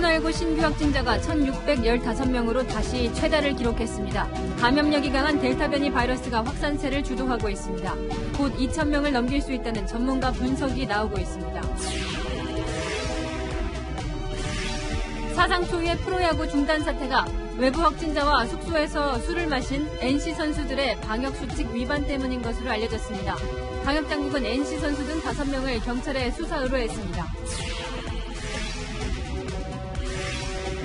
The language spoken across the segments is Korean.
코로나19 신규 확진자가 1,615명으로 다시 최다를 기록했습니다. 감염력이 강한 델타 변이 바이러스가 확산세를 주도하고 있습니다. 곧 2,000명을 넘길 수 있다는 전문가 분석이 나오고 있습니다. 사상 초유의 프로야구 중단 사태가 외부 확진자와 숙소에서 술을 마신 NC 선수들의 방역수칙 위반 때문인 것으로 알려졌습니다. 방역당국은 NC 선수 등 5명을 경찰에 수사 의뢰했습니다.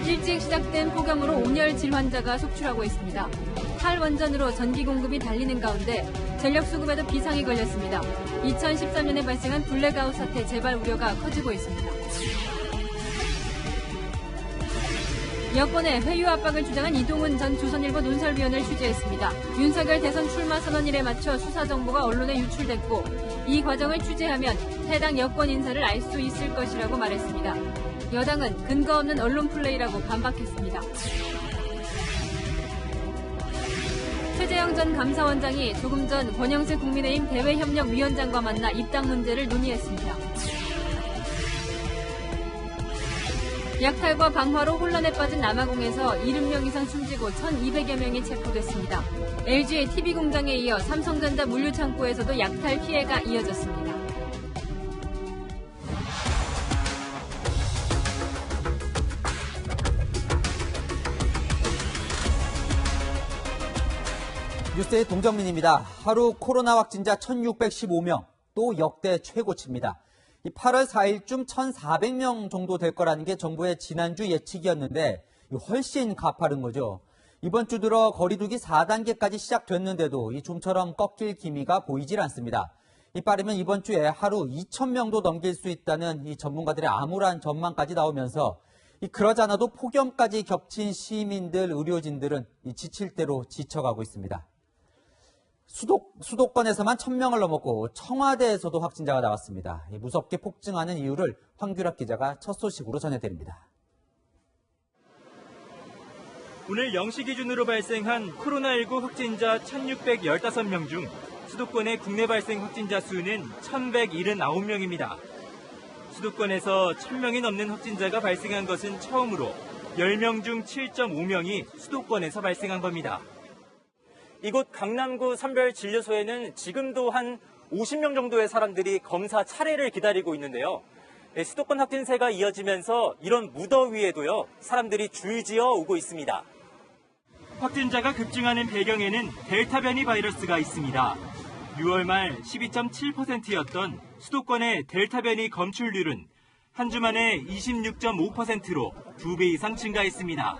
일찍 시작된 폭염으로 온열 질 환자가 속출하고 있습니다. 탈원전으로 전기 공급이 달리는 가운데 전력 수급에도 비상이 걸렸습니다. 2013년에 발생한 블랙아웃 사태 재발 우려가 커지고 있습니다. 여권의 회유 압박을 주장한 이동훈 전 조선일보 논설위원을 취재했습니다. 윤석열 대선 출마 선언일에 맞춰 수사 정보가 언론에 유출됐고 이 과정을 취재하면 해당 여권 인사를 알 수 있을 것이라고 말했습니다. 여당은 근거 없는 언론 플레이라고 반박했습니다. 최재형 전 감사원장이 조금 전 권영세 국민의힘 대외협력위원장과 만나 입당 문제를 논의했습니다. 약탈과 방화로 혼란에 빠진 남아공에서 70명 이상 숨지고 1,200여 명이 체포됐습니다. LG의 TV공장에 이어 삼성전자 물류창고에서도 약탈 피해가 이어졌습니다. 뉴스의 동정민입니다. 하루 코로나 확진자 1,615명, 또 역대 최고치입니다. 8월 4일쯤 1,400명 정도 될 거라는 게 정부의 지난주 예측이었는데 훨씬 가파른 거죠. 이번 주 들어 거리두기 4단계까지 시작됐는데도 이 좀처럼 꺾일 기미가 보이질 않습니다. 빠르면 이번 주에 하루 2,000명도 넘길 수 있다는 이 전문가들의 암울한 전망까지 나오면서 그러지 않아도 폭염까지 겹친 시민들, 의료진들은 지칠 대로 지쳐가고 있습니다. 수도권에서만 1,000명을 넘었고 청와대에서도 확진자가 나왔습니다. 무섭게 폭증하는 이유를 황규락 기자가 첫 소식으로 전해드립니다. 오늘 0시 기준으로 발생한 코로나19 확진자 1,615명 중 수도권의 국내 발생 확진자 수는 1,179명입니다. 수도권에서 1,000명이 넘는 확진자가 발생한 것은 처음으로 10명 중 7.5명이 수도권에서 발생한 겁니다. 이곳 강남구 선별진료소에는 지금도 한 50명 정도의 사람들이 검사 차례를 기다리고 있는데요. 수도권 확진세가 이어지면서 이런 무더위에도요, 사람들이 줄지어 오고 있습니다. 확진자가 급증하는 배경에는 델타 변이 바이러스가 있습니다. 6월 말 12.7%였던 수도권의 델타 변이 검출률은 한 주 만에 26.5%로 2배 이상 증가했습니다.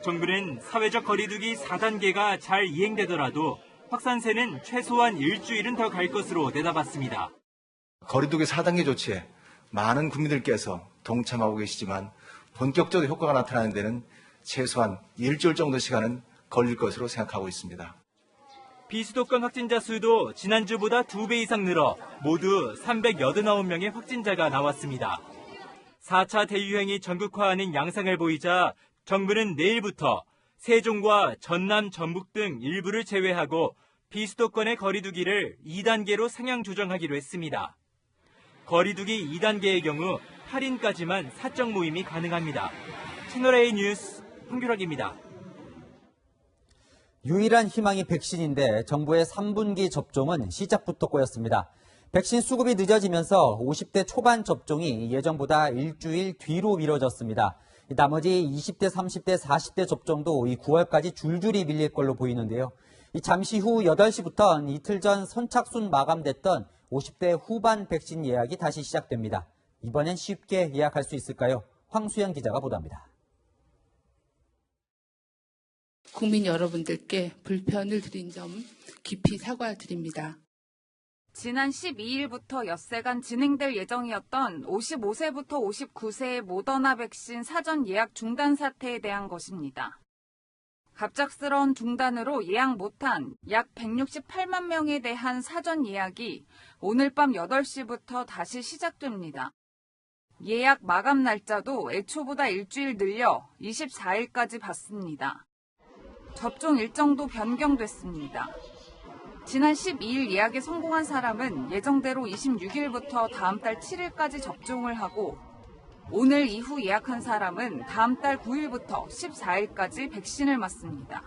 정부는 사회적 거리두기 4단계가 잘 이행되더라도 확산세는 최소한 일주일은 더 갈 것으로 내다봤습니다. 거리두기 4단계 조치에 많은 국민들께서 동참하고 계시지만 본격적으로 효과가 나타나는 데는 최소한 일주일 정도 시간은 걸릴 것으로 생각하고 있습니다. 비수도권 확진자 수도 지난주보다 2배 이상 늘어 모두 389명의 확진자가 나왔습니다. 4차 대유행이 전국화하는 양상을 보이자 정부는 내일부터 세종과 전남, 전북 등 일부를 제외하고 비수도권의 거리두기를 2단계로 상향 조정하기로 했습니다. 거리두기 2단계의 경우 8인까지만 사적 모임이 가능합니다. 채널A 뉴스 황규락입니다. 유일한 희망이 백신인데 정부의 3분기 접종은 시작부터 꼬였습니다. 백신 수급이 늦어지면서 50대 초반 접종이 예정보다 일주일 뒤로 미뤄졌습니다. 나머지 20대, 30대, 40대 접종도 9월까지 줄줄이 밀릴 걸로 보이는데요. 잠시 후 8시부터 이틀 전 선착순 마감됐던 50대 후반 백신 예약이 다시 시작됩니다. 이번엔 쉽게 예약할 수 있을까요? 황수연 기자가 보도합니다. 국민 여러분들께 불편을 드린 점 깊이 사과드립니다. 지난 12일부터 엿새간 진행될 예정이었던 55세부터 59세의 모더나 백신 사전 예약 중단 사태에 대한 것입니다. 갑작스러운 중단으로 예약 못한 약 168만 명에 대한 사전 예약이 오늘 밤 8시부터 다시 시작됩니다. 예약 마감 날짜도 애초보다 일주일 늘려 24일까지 받습니다. 접종 일정도 변경됐습니다. 지난 12일 예약에 성공한 사람은 예정대로 26일부터 다음 달 7일까지 접종을 하고 오늘 이후 예약한 사람은 다음 달 9일부터 14일까지 백신을 맞습니다.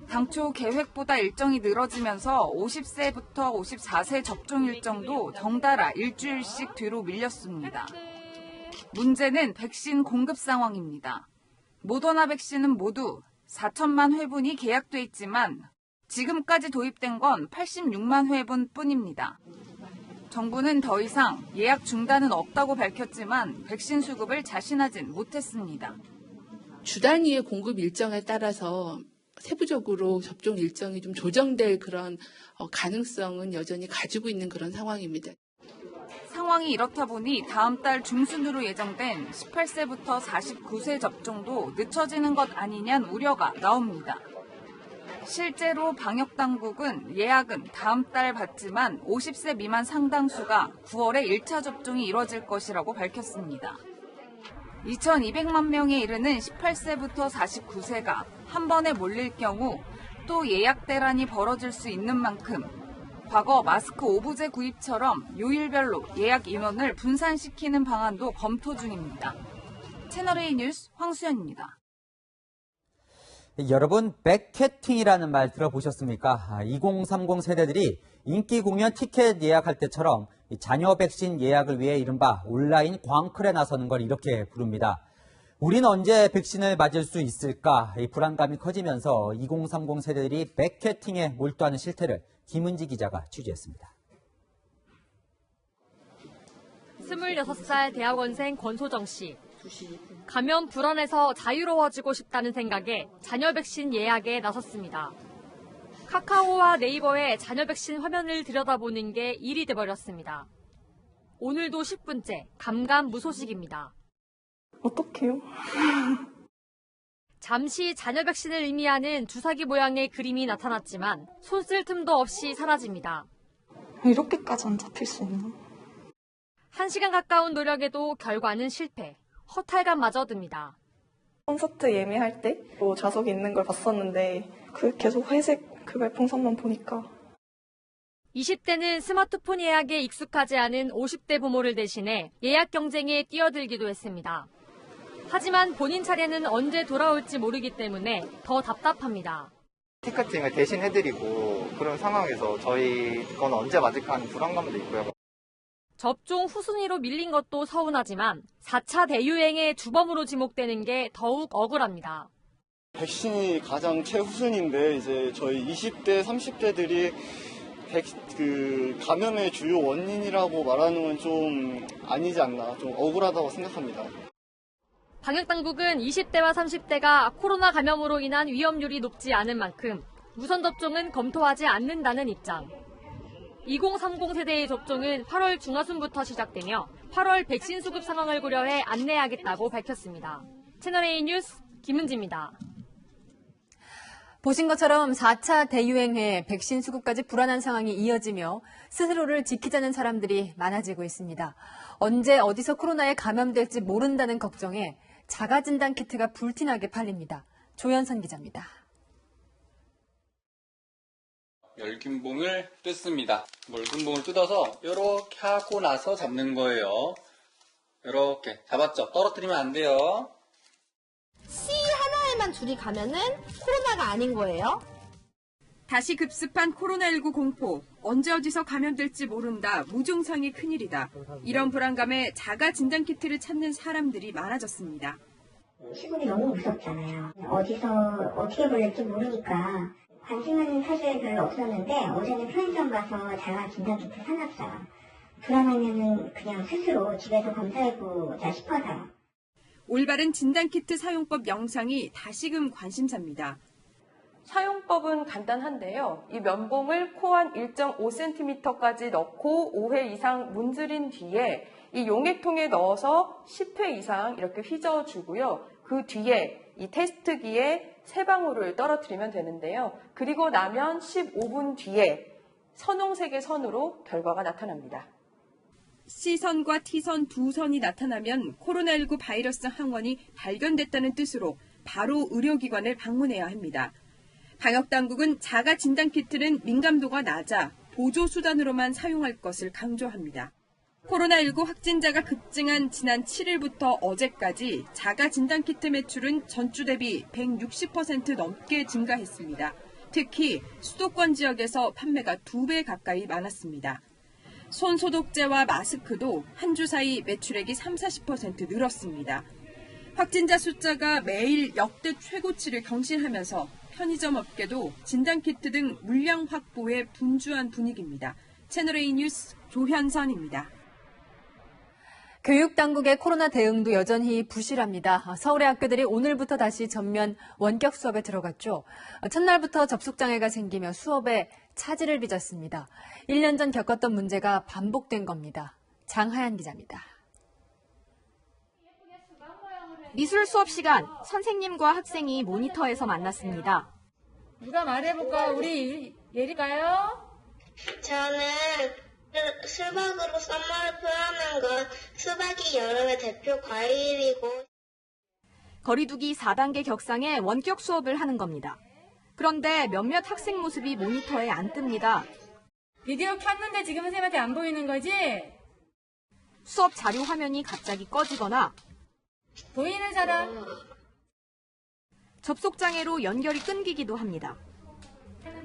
당초 계획보다 일정이 늘어지면서 50세부터 54세 접종 일정도 덩달아 일주일씩 뒤로 밀렸습니다. 문제는 백신 공급 상황입니다. 모더나 백신은 모두 4천만 회분이 계약돼 있지만 지금까지 도입된 건 86만 회분 뿐입니다. 정부는 더 이상 예약 중단은 없다고 밝혔지만 백신 수급을 자신하진 못했습니다. 주 단위의 공급 일정에 따라서 세부적으로 접종 일정이 좀 조정될 그런 가능성은 여전히 가지고 있는 그런 상황입니다. 상황이 이렇다 보니 다음 달 중순으로 예정된 18세부터 49세 접종도 늦춰지는 것 아니냐는 우려가 나옵니다. 실제로 방역당국은 예약은 다음 달 받지만 50세 미만 상당수가 9월에 1차 접종이 이뤄질 것이라고 밝혔습니다. 2,200만 명에 이르는 18세부터 49세가 한 번에 몰릴 경우 또 예약 대란이 벌어질 수 있는 만큼 과거 마스크 오부제 구입처럼 요일별로 예약 인원을 분산시키는 방안도 검토 중입니다. 채널A 뉴스 황수연입니다. 여러분, 백캐팅이라는 말 들어보셨습니까? 2030 세대들이 인기 공연 티켓 예약할 때처럼 자녀 백신 예약을 위해 이른바 온라인 광클에 나서는 걸 이렇게 부릅니다. 우린 언제 백신을 맞을 수 있을까? 이 불안감이 커지면서 2030 세대들이 백캐팅에 몰두하는 실태를 김은지 기자가 취재했습니다. 26살 대학원생 권소정 씨. 감염 불안에서 자유로워지고 싶다는 생각에 자녀 백신 예약에 나섰습니다. 카카오와 네이버에 자녀 백신 화면을 들여다보는 게 일이 돼버렸습니다. 오늘도 10분째 감감무소식입니다. 어떡해요? 잠시 자녀 백신을 의미하는 주사기 모양의 그림이 나타났지만 손 쓸 틈도 없이 사라집니다. 이렇게까지 안 잡힐 수 있나? 1시간 가까운 노력에도 결과는 실패. 허탈감마저 듭니다. 콘서트 예매할 때 좌석이 있는 걸 봤었는데 계속 회색 그 말풍선만 보니까 20대는 스마트폰 예약에 익숙하지 않은 50대 부모를 대신해 예약 경쟁에 뛰어들기도 했습니다. 하지만 본인 차례는 언제 돌아올지 모르기 때문에 더 답답합니다. 티켓팅을 대신 해드리고 그런 상황에서 저희 건 언제 맞을까 하는 불안감도 있고요. 접종 후순위로 밀린 것도 서운하지만 4차 대유행의 주범으로 지목되는 게 더욱 억울합니다. 백신이 가장 최우선인데 이제 저희 20대, 30대들이 감염의 주요 원인이라고 말하는 건 좀 아니지 않나, 좀 억울하다고 생각합니다. 방역당국은 20대와 30대가 코로나 감염으로 인한 위험률이 높지 않은 만큼 우선 접종은 검토하지 않는다는 입장. 2030 세대의 접종은 8월 중하순부터 시작되며 8월 백신 수급 상황을 고려해 안내하겠다고 밝혔습니다. 채널A 뉴스 김은지입니다. 보신 것처럼 4차 대유행에 백신 수급까지 불안한 상황이 이어지며 스스로를 지키자는 사람들이 많아지고 있습니다. 언제 어디서 코로나에 감염될지 모른다는 걱정에 자가진단 키트가 불티나게 팔립니다. 조현선 기자입니다. 멸균봉을 뜯습니다. 멸균봉을 뜯어서 이렇게 하고 나서 잡는 거예요. 이렇게 잡았죠? 떨어뜨리면 안 돼요. C 하나에만 줄이 가면은 코로나가 아닌 거예요? 다시 급습한 코로나19 공포. 언제 어디서 감염될지 모른다. 무증상이 큰일이다. 이런 불안감에 자가 진단키트를 찾는 사람들이 많아졌습니다. 시국이 너무 무섭잖아요. 어디서 어떻게 걸릴지 모르니까 관심은 사실 별로 없었는데 어제는 편의점 가서 자가 진단키트 사놨어요. 불안하면은 그냥 스스로 집에서 검사해보자 싶어서요. 올바른 진단키트 사용법 영상이 다시금 관심사입니다. 사용법은 간단한데요. 이 면봉을 코 안 1.5cm까지 넣고 5회 이상 문지른 뒤에 이 용액통에 넣어서 10회 이상 이렇게 휘저어주고요. 그 뒤에 이 테스트기에 3방울을 떨어뜨리면 되는데요. 그리고 나면 15분 뒤에 선홍색의 선으로 결과가 나타납니다. C선과 T선 두 선이 나타나면 코로나19 바이러스 항원이 발견됐다는 뜻으로 바로 의료기관을 방문해야 합니다. 방역당국은 자가 진단키트는 민감도가 낮아 보조수단으로만 사용할 것을 강조합니다. 코로나19 확진자가 급증한 지난 7일부터 어제까지 자가 진단키트 매출은 전주 대비 160% 넘게 증가했습니다. 특히 수도권 지역에서 판매가 2배 가까이 많았습니다. 손소독제와 마스크도 한 주 사이 매출액이 30-40% 늘었습니다. 확진자 숫자가 매일 역대 최고치를 경신하면서 편의점 업계도 진단키트 등 물량 확보에 분주한 분위기입니다. 채널A 뉴스 조현선입니다. 교육당국의 코로나 대응도 여전히 부실합니다. 서울의 학교들이 오늘부터 다시 전면 원격 수업에 들어갔죠. 첫날부터 접속장애가 생기며 수업에 차질을 빚었습니다. 1년 전 겪었던 문제가 반복된 겁니다. 장하연 기자입니다. 미술 수업 시간, 선생님과 학생이 모니터에서 만났습니다. 누가 말해볼까? 우리 예리가요? 저는 수박으로 썸머를 표현한 건 수박이 여름의 대표 과일이고 거리두기 4단계 격상에 원격 수업을 하는 겁니다. 그런데 몇몇 학생 모습이 모니터에 안 뜹니다. 비디오 켰는데 지금 선생님한테 안 보이는 거지? 수업 자료 화면이 갑자기 꺼지거나 보이는 사람? 접속장애로 연결이 끊기기도 합니다.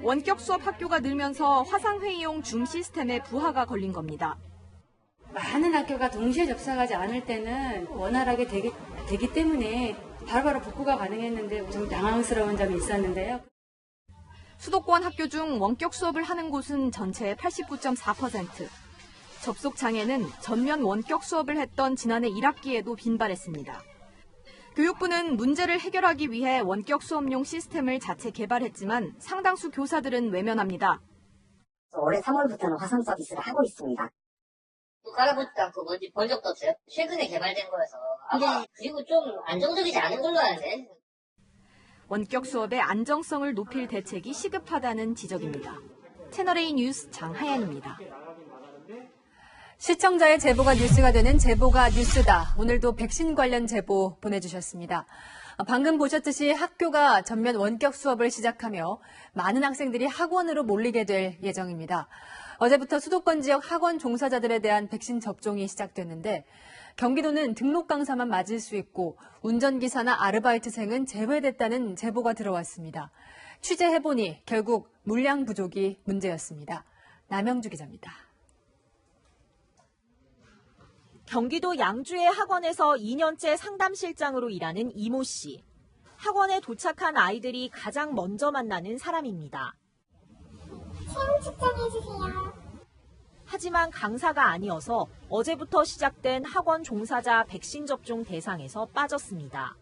원격 수업 학교가 늘면서 화상회의용 줌 시스템에 부하가 걸린 겁니다. 많은 학교가 동시에 접속하지 않을 때는 원활하게 되기 때문에 바로바로 복구가 가능했는데 좀 당황스러운 점이 있었는데요. 수도권 학교 중 원격 수업을 하는 곳은 전체의 89.4%. 접속 장애는 전면 원격 수업을 했던 지난해 1학기에도 빈발했습니다. 교육부는 문제를 해결하기 위해 원격 수업용 시스템을 자체 개발했지만 상당수 교사들은 외면합니다. 올해 3월부터는 화상 서비스를 하고 있습니다. 갈아보니까 그 뭔지 본 적도 없어요. 최근에 개발된 거여서 아마 그리고 좀 안정적이지 않은 걸로 아는데. 원격 수업의 안정성을 높일 대책이 시급하다는 지적입니다. 채널A 뉴스 장하연입니다. 시청자의 제보가 뉴스가 되는 제보가 뉴스다. 오늘도 백신 관련 제보 보내주셨습니다. 방금 보셨듯이 학교가 전면 원격 수업을 시작하며 많은 학생들이 학원으로 몰리게 될 예정입니다. 어제부터 수도권 지역 학원 종사자들에 대한 백신 접종이 시작됐는데 경기도는 등록 강사만 맞을 수 있고 운전기사나 아르바이트생은 제외됐다는 제보가 들어왔습니다. 취재해보니 결국 물량 부족이 문제였습니다. 남영주 기자입니다. 경기도 양주의 학원에서 2년째 상담실장으로 일하는 이모 씨. 학원에 도착한 아이들이 가장 먼저 만나는 사람입니다. 체온 측정해주세요. 하지만 강사가 아니어서 어제부터 시작된 학원 종사자 백신 접종 대상에서 빠졌습니다.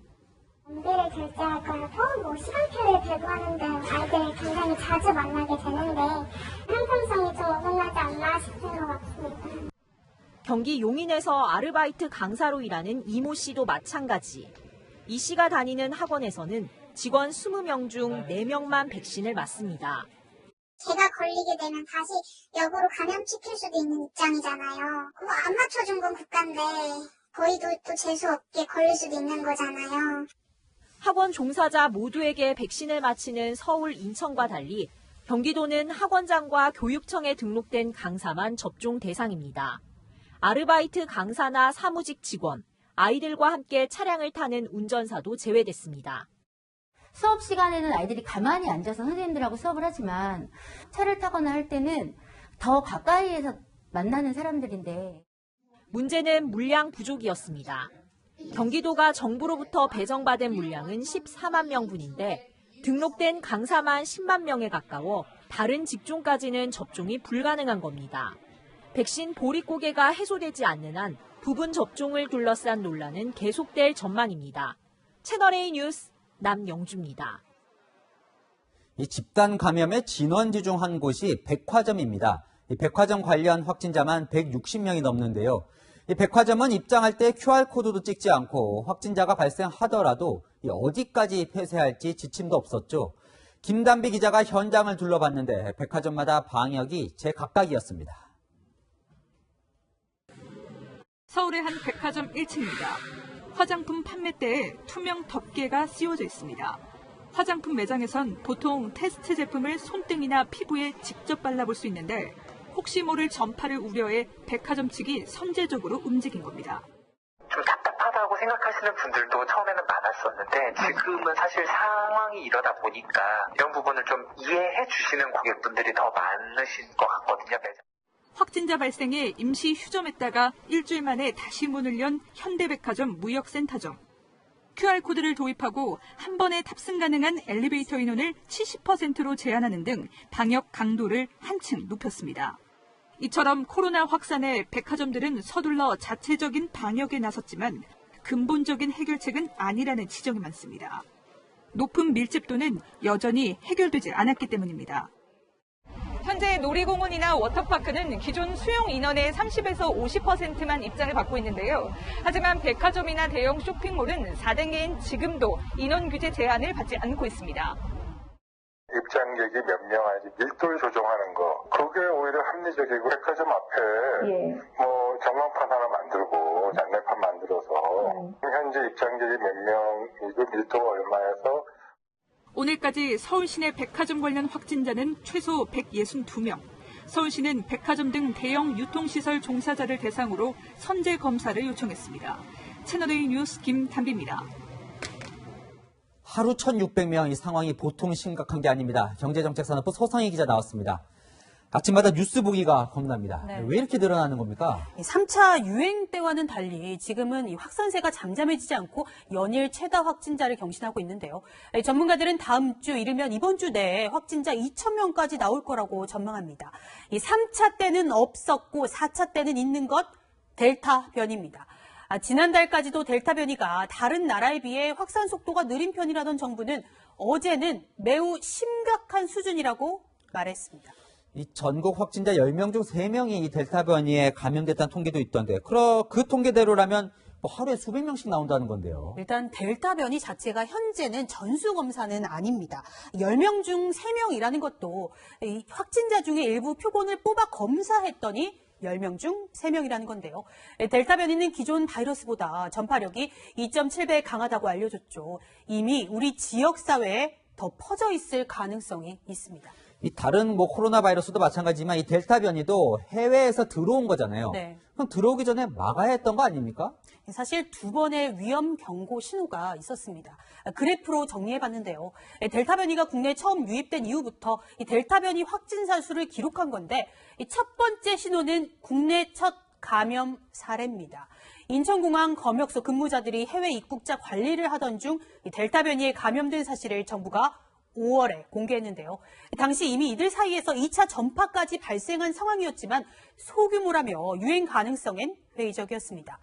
안대를 결제할 거라서 시간표를 배부하는데 아이들이 굉장히 자주 만나게 되는데 형평성이 좀 어긋나지 않나 싶은 것 같습니다. 경기 용인에서 아르바이트 강사로 일하는 이모 씨도 마찬가지. 이 씨가 다니는 학원에서는 직원 20명 중 4명만 백신을 맞습니다. 제가 걸리게 되면 다시 역으로 감염시킬 수도 있는 입장이잖아요. 그거 안 맞춰준 건 국가인데 거의도 또 재수없게 걸릴 수도 있는 거잖아요. 학원 종사자 모두에게 백신을 맞히는 서울, 인천과 달리 경기도는 학원장과 교육청에 등록된 강사만 접종 대상입니다. 아르바이트 강사나 사무직 직원, 아이들과 함께 차량을 타는 운전사도 제외됐습니다. 수업 시간에는 아이들이 가만히 앉아서 선생님들하고 수업을 하지만 차를 타거나 할 때는 더 가까이에서 만나는 사람들인데. 문제는 물량 부족이었습니다. 경기도가 정부로부터 배정받은 물량은 14만 명분인데 등록된 강사만 10만 명에 가까워 다른 직종까지는 접종이 불가능한 겁니다. 백신 보릿고개가 해소되지 않는 한 부분 접종을 둘러싼 논란은 계속될 전망입니다. 채널A 뉴스 남영주입니다. 이 집단 감염의 진원지 중 한 곳이 백화점입니다. 이 백화점 관련 확진자만 160명이 넘는데요. 이 백화점은 입장할 때 QR코드도 찍지 않고 확진자가 발생하더라도 어디까지 폐쇄할지 지침도 없었죠. 김단비 기자가 현장을 둘러봤는데 백화점마다 방역이 제각각이었습니다. 서울의 한 백화점 1층입니다. 화장품 판매대에 투명 덮개가 씌워져 있습니다. 화장품 매장에선 보통 테스트 제품을 손등이나 피부에 직접 발라볼 수 있는데 혹시 모를 전파를 우려해 백화점 측이 선제적으로 움직인 겁니다. 좀 답답하다고 생각하시는 분들도 처음에는 많았었는데 지금은 사실 상황이 이러다 보니까 이런 부분을 좀 이해해 주시는 고객분들이 더 많으신 것 같거든요. 확진자 발생에 임시 휴점했다가 일주일 만에 다시 문을 연 현대백화점 무역센터점. QR코드를 도입하고 한 번에 탑승 가능한 엘리베이터 인원을 70%로 제한하는 등 방역 강도를 한층 높였습니다. 이처럼 코로나 확산에 백화점들은 서둘러 자체적인 방역에 나섰지만 근본적인 해결책은 아니라는 지적이 많습니다. 높은 밀집도는 여전히 해결되지 않았기 때문입니다. 현재 놀이공원이나 워터파크는 기존 수용 인원의 30에서 50%만 입장을 받고 있는데요. 하지만 백화점이나 대형 쇼핑몰은 4단계인 지금도 인원 규제 제한을 받지 않고 있습니다. 입장객이 몇 명 아니지 밀도를 조정하는 거 그게 오히려 합리적이고 백화점 앞에 뭐 전광판 하나 만들고 장례판 만들어서 현재 입장객이 몇 명이고 밀도가 얼마여서 오늘까지 서울 시내 백화점 관련 확진자는 최소 162명. 서울시는 백화점 등 대형 유통시설 종사자를 대상으로 선제 검사를 요청했습니다. 채널A 뉴스 김담비입니다. 하루 1,600명 이 상황이 보통 심각한 게 아닙니다. 경제정책산업부 서성희 기자 나왔습니다. 아침마다 뉴스 보기가 겁납니다. 네. 왜 이렇게 늘어나는 겁니까? 3차 유행 때와는 달리 지금은 이 확산세가 잠잠해지지 않고 연일 최다 확진자를 경신하고 있는데요. 전문가들은 다음 주 이르면 이번 주 내에 확진자 2,000명까지 나올 거라고 전망합니다. 이 3차 때는 없었고 4차 때는 있는 것 델타 변이입니다. 지난달까지도 델타 변이가 다른 나라에 비해 확산 속도가 느린 편이라던 정부는 어제는 매우 심각한 수준이라고 말했습니다. 이 전국 확진자 10명 중 3명이 이 델타 변이에 감염됐다는 통계도 있던데 그 통계대로라면 뭐 하루에 수백 명씩 나온다는 건데요. 일단 델타 변이 자체가 현재는 전수검사는 아닙니다. 10명 중 3명이라는 것도 이 확진자 중에 일부 표본을 뽑아 검사했더니 10명 중 3명이라는 건데요. 델타 변이는 기존 바이러스보다 전파력이 2.7배 강하다고 알려졌죠. 이미 우리 지역사회에 더 퍼져 있을 가능성이 있습니다. 이 다른 뭐 코로나 바이러스도 마찬가지지만 이 델타 변이도 해외에서 들어온 거잖아요. 네. 그럼 들어오기 전에 막아야 했던 거 아닙니까? 사실 2번의 위험 경고 신호가 있었습니다. 그래프로 정리해봤는데요. 델타 변이가 국내에 처음 유입된 이후부터 이 델타 변이 확진자 수를 기록한 건데 이 첫 번째 신호는 국내 첫 감염 사례입니다. 인천공항 검역소 근무자들이 해외 입국자 관리를 하던 중 이 델타 변이에 감염된 사실을 정부가 5월에 공개했는데요. 당시 이미 이들 사이에서 2차 전파까지 발생한 상황이었지만 소규모라며 유행 가능성엔 회의적이었습니다.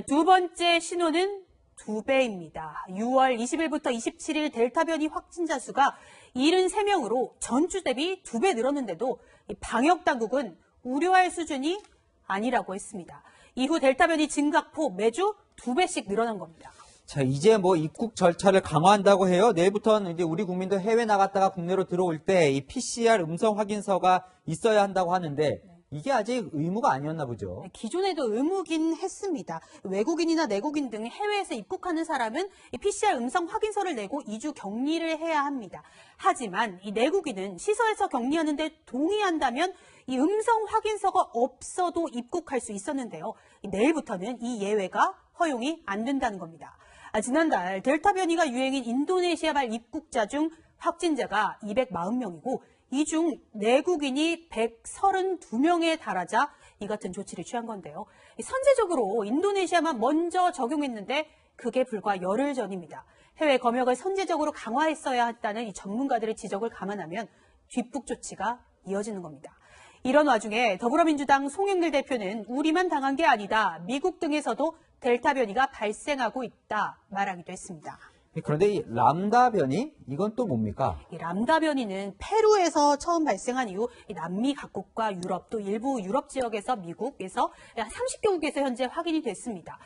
두 번째 신호는 2배입니다. 6월 20일부터 27일 델타 변이 확진자 수가 73명으로 전주 대비 2배 늘었는데도 방역 당국은 우려할 수준이 아니라고 했습니다. 이후 델타 변이 증가폭 매주 2배씩 늘어난 겁니다. 자, 이제 뭐 입국 절차를 강화한다고 해요. 내일부터는 이제 우리 국민들 해외 나갔다가 국내로 들어올 때 이 PCR 음성 확인서가 있어야 한다고 하는데 이게 아직 의무가 아니었나 보죠. 기존에도 의무긴 했습니다. 외국인이나 내국인 등 해외에서 입국하는 사람은 이 PCR 음성 확인서를 내고 2주 격리를 해야 합니다. 하지만 이 내국인은 시설에서 격리하는데 동의한다면 이 음성 확인서가 없어도 입국할 수 있었는데요. 내일부터는 이 예외가 허용이 안 된다는 겁니다. 지난달 델타 변이가 유행인 인도네시아발 입국자 중 확진자가 240명이고 이 중 내국인이 132명에 달하자 이 같은 조치를 취한 건데요. 선제적으로 인도네시아만 먼저 적용했는데 그게 불과 열흘 전입니다. 해외 검역을 선제적으로 강화했어야 했다는 이 전문가들의 지적을 감안하면 뒷북 조치가 이어지는 겁니다. 이런 와중에 더불어민주당 송영길 대표는 우리만 당한 게 아니다. 미국 등에서도 델타 변이가 발생하고 있다 말하기도 했습니다. 그런데 이 람다 변이 이건 또 뭡니까? 이 람다 변이는 페루에서 처음 발생한 이후 남미 각국과 유럽 또 일부 유럽 지역에서 미국에서 30개국에서 현재 확인이 됐습니다.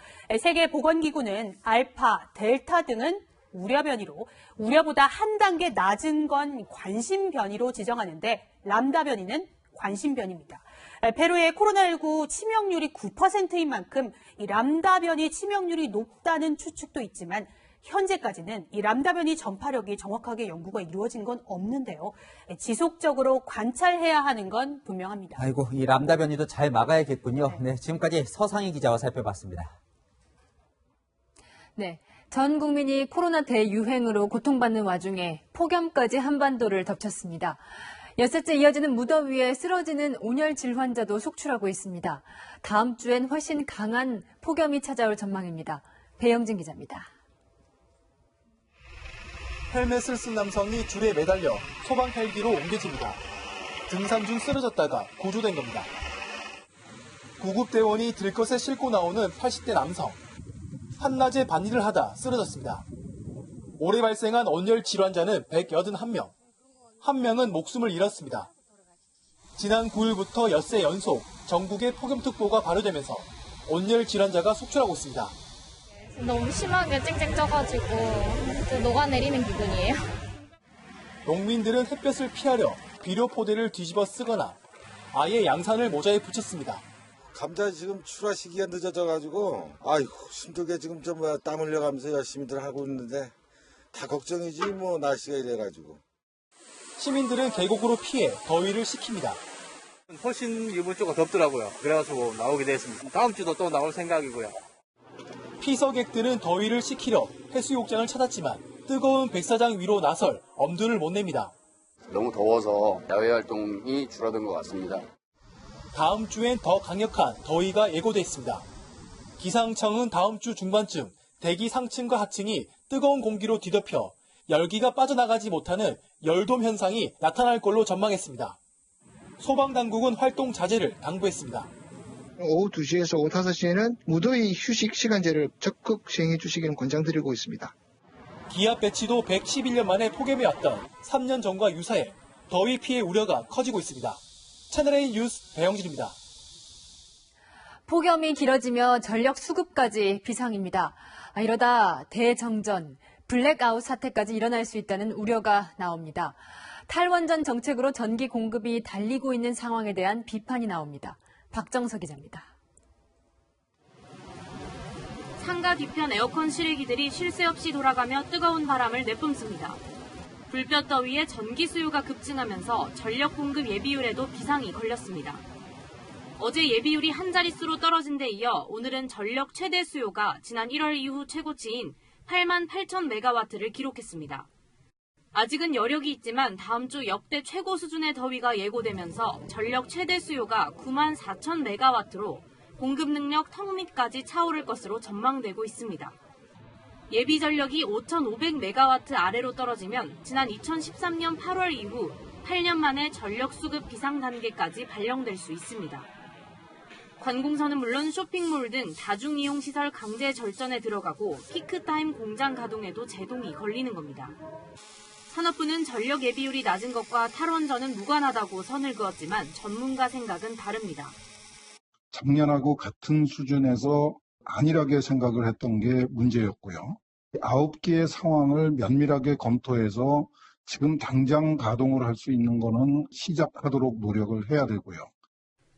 세계보건기구는 알파, 델타 등은 우려 변이로 우려보다 한 단계 낮은 건 관심 변이로 지정하는데 람다 변이는 관심 변이입니다. 페루의 코로나19 치명률이 9%인 만큼 이 람다 변이 치명률이 높다는 추측도 있지만 현재까지는 이 람다 변이 전파력이 정확하게 연구가 이루어진 건 없는데요. 지속적으로 관찰해야 하는 건 분명합니다. 아이고, 이 람다 변이도 잘 막아야겠군요. 네, 지금까지 서상희 기자와 살펴봤습니다. 네, 전 국민이 코로나 대유행으로 고통받는 와중에 폭염까지 한반도를 덮쳤습니다. 엿새째 이어지는 무더위에 쓰러지는 온열 질환자도 속출하고 있습니다. 다음 주엔 훨씬 강한 폭염이 찾아올 전망입니다. 배영진 기자입니다. 헬멧을 쓴 남성이 줄에 매달려 소방 헬기로 옮겨집니다. 등산 중 쓰러졌다가 구조된 겁니다. 구급대원이 들것에 싣고 나오는 80대 남성. 한낮에 밭일을 하다 쓰러졌습니다. 올해 발생한 온열 질환자는 181명. 한 명은 목숨을 잃었습니다. 지난 9일부터 엿새 연속 전국에 폭염특보가 발효되면서 온열 질환자가 속출하고 있습니다. 너무 심하게 쨍쨍 쪄가지고 녹아내리는 기분이에요. 농민들은 햇볕을 피하려 비료 포대를 뒤집어 쓰거나 아예 양산을 모자에 붙였습니다. 감자 지금 출하 시기가 늦어져가지고 아이고 힘들게 지금 좀 땀 흘려가면서 열심히들 하고 있는데 다 걱정이지 뭐 날씨가 이래가지고. 시민들은 계곡으로 피해 더위를 식힙니다. 훨씬 이번 주가 덥더라고요. 그래가지고 나오게 됐습니다. 다음 주도 또 나올 생각이고요. 피서객들은 더위를 식히려 해수욕장을 찾았지만 뜨거운 백사장 위로 나설 엄두를 못 냅니다. 너무 더워서 야외 활동이 줄어든 것 같습니다. 다음 주엔 더 강력한 더위가 예고돼 있습니다. 기상청은 다음 주 중반쯤 대기 상층과 하층이 뜨거운 공기로 뒤덮여 열기가 빠져나가지 못하는 열돔 현상이 나타날 걸로 전망했습니다. 소방당국은 활동 자제를 당부했습니다. 오후 2시에서 오후 5시에는 무더위 휴식 시간제를 적극 시행해 주시기를 권장드리고 있습니다. 기압 배치도 111년 만에 폭염이 왔던 3년 전과 유사해 더위 피해 우려가 커지고 있습니다. 채널A 뉴스 배영진입니다. 폭염이 길어지며 전력 수급까지 비상입니다. 이러다 대정전, 블랙아웃 사태까지 일어날 수 있다는 우려가 나옵니다. 탈원전 정책으로 전기 공급이 달리고 있는 상황에 대한 비판이 나옵니다. 박정석 기자입니다. 상가 뒤편 에어컨 실외기들이 쉴 새 없이 돌아가며 뜨거운 바람을 내뿜습니다. 불볕 더위에 전기 수요가 급증하면서 전력 공급 예비율에도 비상이 걸렸습니다. 어제 예비율이 한 자릿수로 떨어진 데 이어 오늘은 전력 최대 수요가 지난 1월 이후 최고치인 8만 8천 메가와트를 기록했습니다. 아직은 여력이 있지만 다음 주 역대 최고 수준의 더위가 예고되면서 전력 최대 수요가 9만 4천 메가와트로 공급 능력 턱 밑까지 차오를 것으로 전망되고 있습니다. 예비 전력이 5,500메가와트 아래로 떨어지면 지난 2013년 8월 이후 8년 만에 전력 수급 비상 단계까지 발령될 수 있습니다. 관공서는 물론 쇼핑몰 등 다중이용시설 강제 절전에 들어가고 피크타임 공장 가동에도 제동이 걸리는 겁니다. 산업부는 전력 예비율이 낮은 것과 탈원전은 무관하다고 선을 그었지만 전문가 생각은 다릅니다. 작년하고 같은 수준에서 안일하게 생각을 했던 게 문제였고요. 9개의 상황을 면밀하게 검토해서 지금 당장 가동을 할 수 있는 거는 시작하도록 노력을 해야 되고요.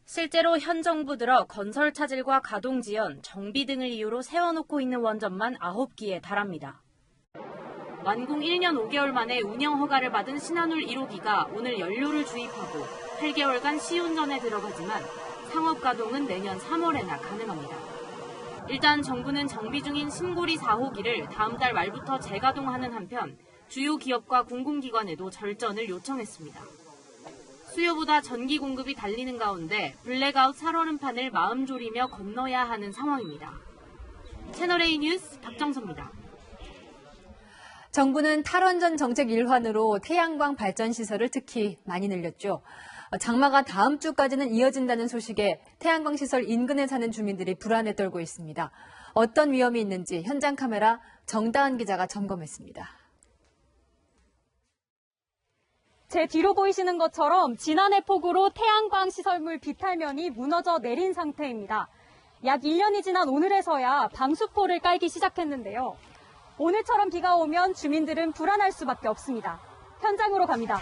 실제로 현 정부 들어 건설 차질과 가동 지연, 정비 등을 이유로 세워놓고 있는 원전만 9기에 달합니다. 완공 1년 5개월 만에 운영 허가를 받은 신한울 1호기가 오늘 연료를 주입하고 8개월간 시운전에 들어가지만 상업 가동은 내년 3월에나 가능합니다. 일단 정부는 정비 중인 신고리 4호기를 다음 달 말부터 재가동하는 한편 주요 기업과 공공기관에도 절전을 요청했습니다. 수요보다 전기 공급이 달리는 가운데 블랙아웃 살얼음판을 마음 졸이며 건너야 하는 상황입니다. 채널A 뉴스 박정서입니다. 정부는 탈원전 정책 일환으로 태양광 발전 시설을 특히 많이 늘렸죠. 장마가 다음 주까지는 이어진다는 소식에 태양광 시설 인근에 사는 주민들이 불안에 떨고 있습니다. 어떤 위험이 있는지 현장 카메라 정다은 기자가 점검했습니다. 제 뒤로 보이시는 것처럼 지난해 폭우로 태양광 시설물 비탈면이 무너져 내린 상태입니다. 약 1년이 지난 오늘에서야 방수포를 깔기 시작했는데요. 오늘처럼 비가 오면 주민들은 불안할 수밖에 없습니다. 현장으로 갑니다.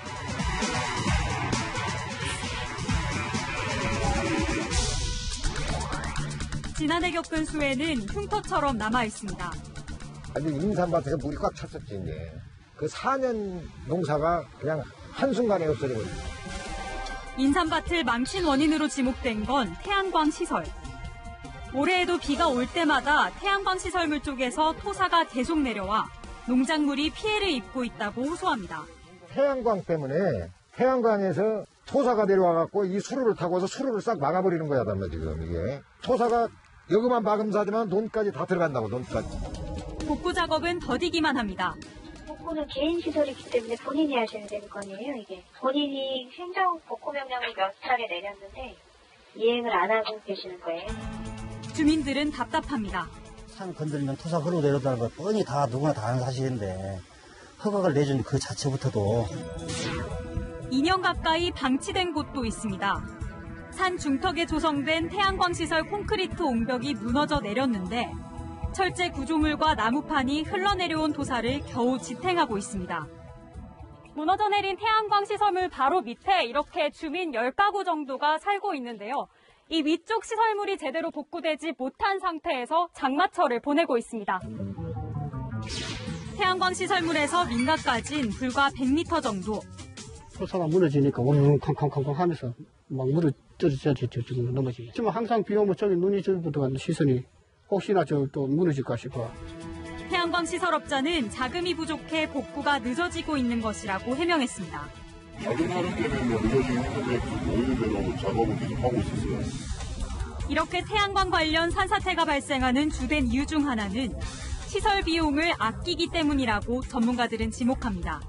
지난해 겪은 수해는 흉터처럼 남아 있습니다. 아니 인삼밭에 물이 꽉 찼었지 이제. 그 4년 농사가 그냥 한순간에 없어져 버렸어요. 인삼밭을 망친 원인으로 지목된 건 태양광 시설. 올해에도 비가 올 때마다 태양광 시설물 쪽에서 토사가 계속 내려와 농작물이 피해를 입고 있다고 호소합니다. 태양광 때문에 태양광에서 토사가 내려와갖고 이 수로를 타고서 수로를 싹 막아버리는 거야, 담마 지금 이게. 토사가 여기만 막음사지만 돈까지 다 들어간다고, 돈까지. 복구 작업은 더디기만 합니다. 복구는 개인 시설이기 때문에 본인이 하셔야 되는 건이에요, 이게. 본인이 행정 복구 명령을 몇 차례 내렸는데 이행을 안 하고 계시는 거예요. 주민들은 답답합니다. 산 건들면 토사 흘러 내려다는 거 뻔히 다 누구나 다 아는 사실인데 허가를 내준 그 자체부터도 2년 가까이 방치된 곳도 있습니다. 산 중턱에 조성된 태양광 시설 콘크리트 옹벽이 무너져 내렸는데 철제 구조물과 나무판이 흘러내려온 토사를 겨우 지탱하고 있습니다. 무너져 내린 태양광 시설물 바로 밑에 이렇게 주민 10가구 정도가 살고 있는데요. 이 위쪽 시설물이 제대로 복구되지 못한 상태에서 장마철을 보내고 있습니다. 태양광 시설물에서 민가까지는 불과 100m 정도. 토사가 무너지니까 우르르 康康康康 하면서 막 물을 쪄져져 넘어지죠. 지금 항상 비 오면 저기 눈이 저기부터 시선이 혹시나 저 또 무너질까 싶어. 태양광 시설업자는 자금이 부족해 복구가 늦어지고 있는 것이라고 해명했습니다. 작은 하루 때문에 늦어지는 건데 오일대로 작업을 계속하고 있었어요. 이렇게 태양광 관련 산사태가 발생하는 주된 이유 중 하나는 시설 비용을 아끼기 때문이라고 전문가들은 지목합니다.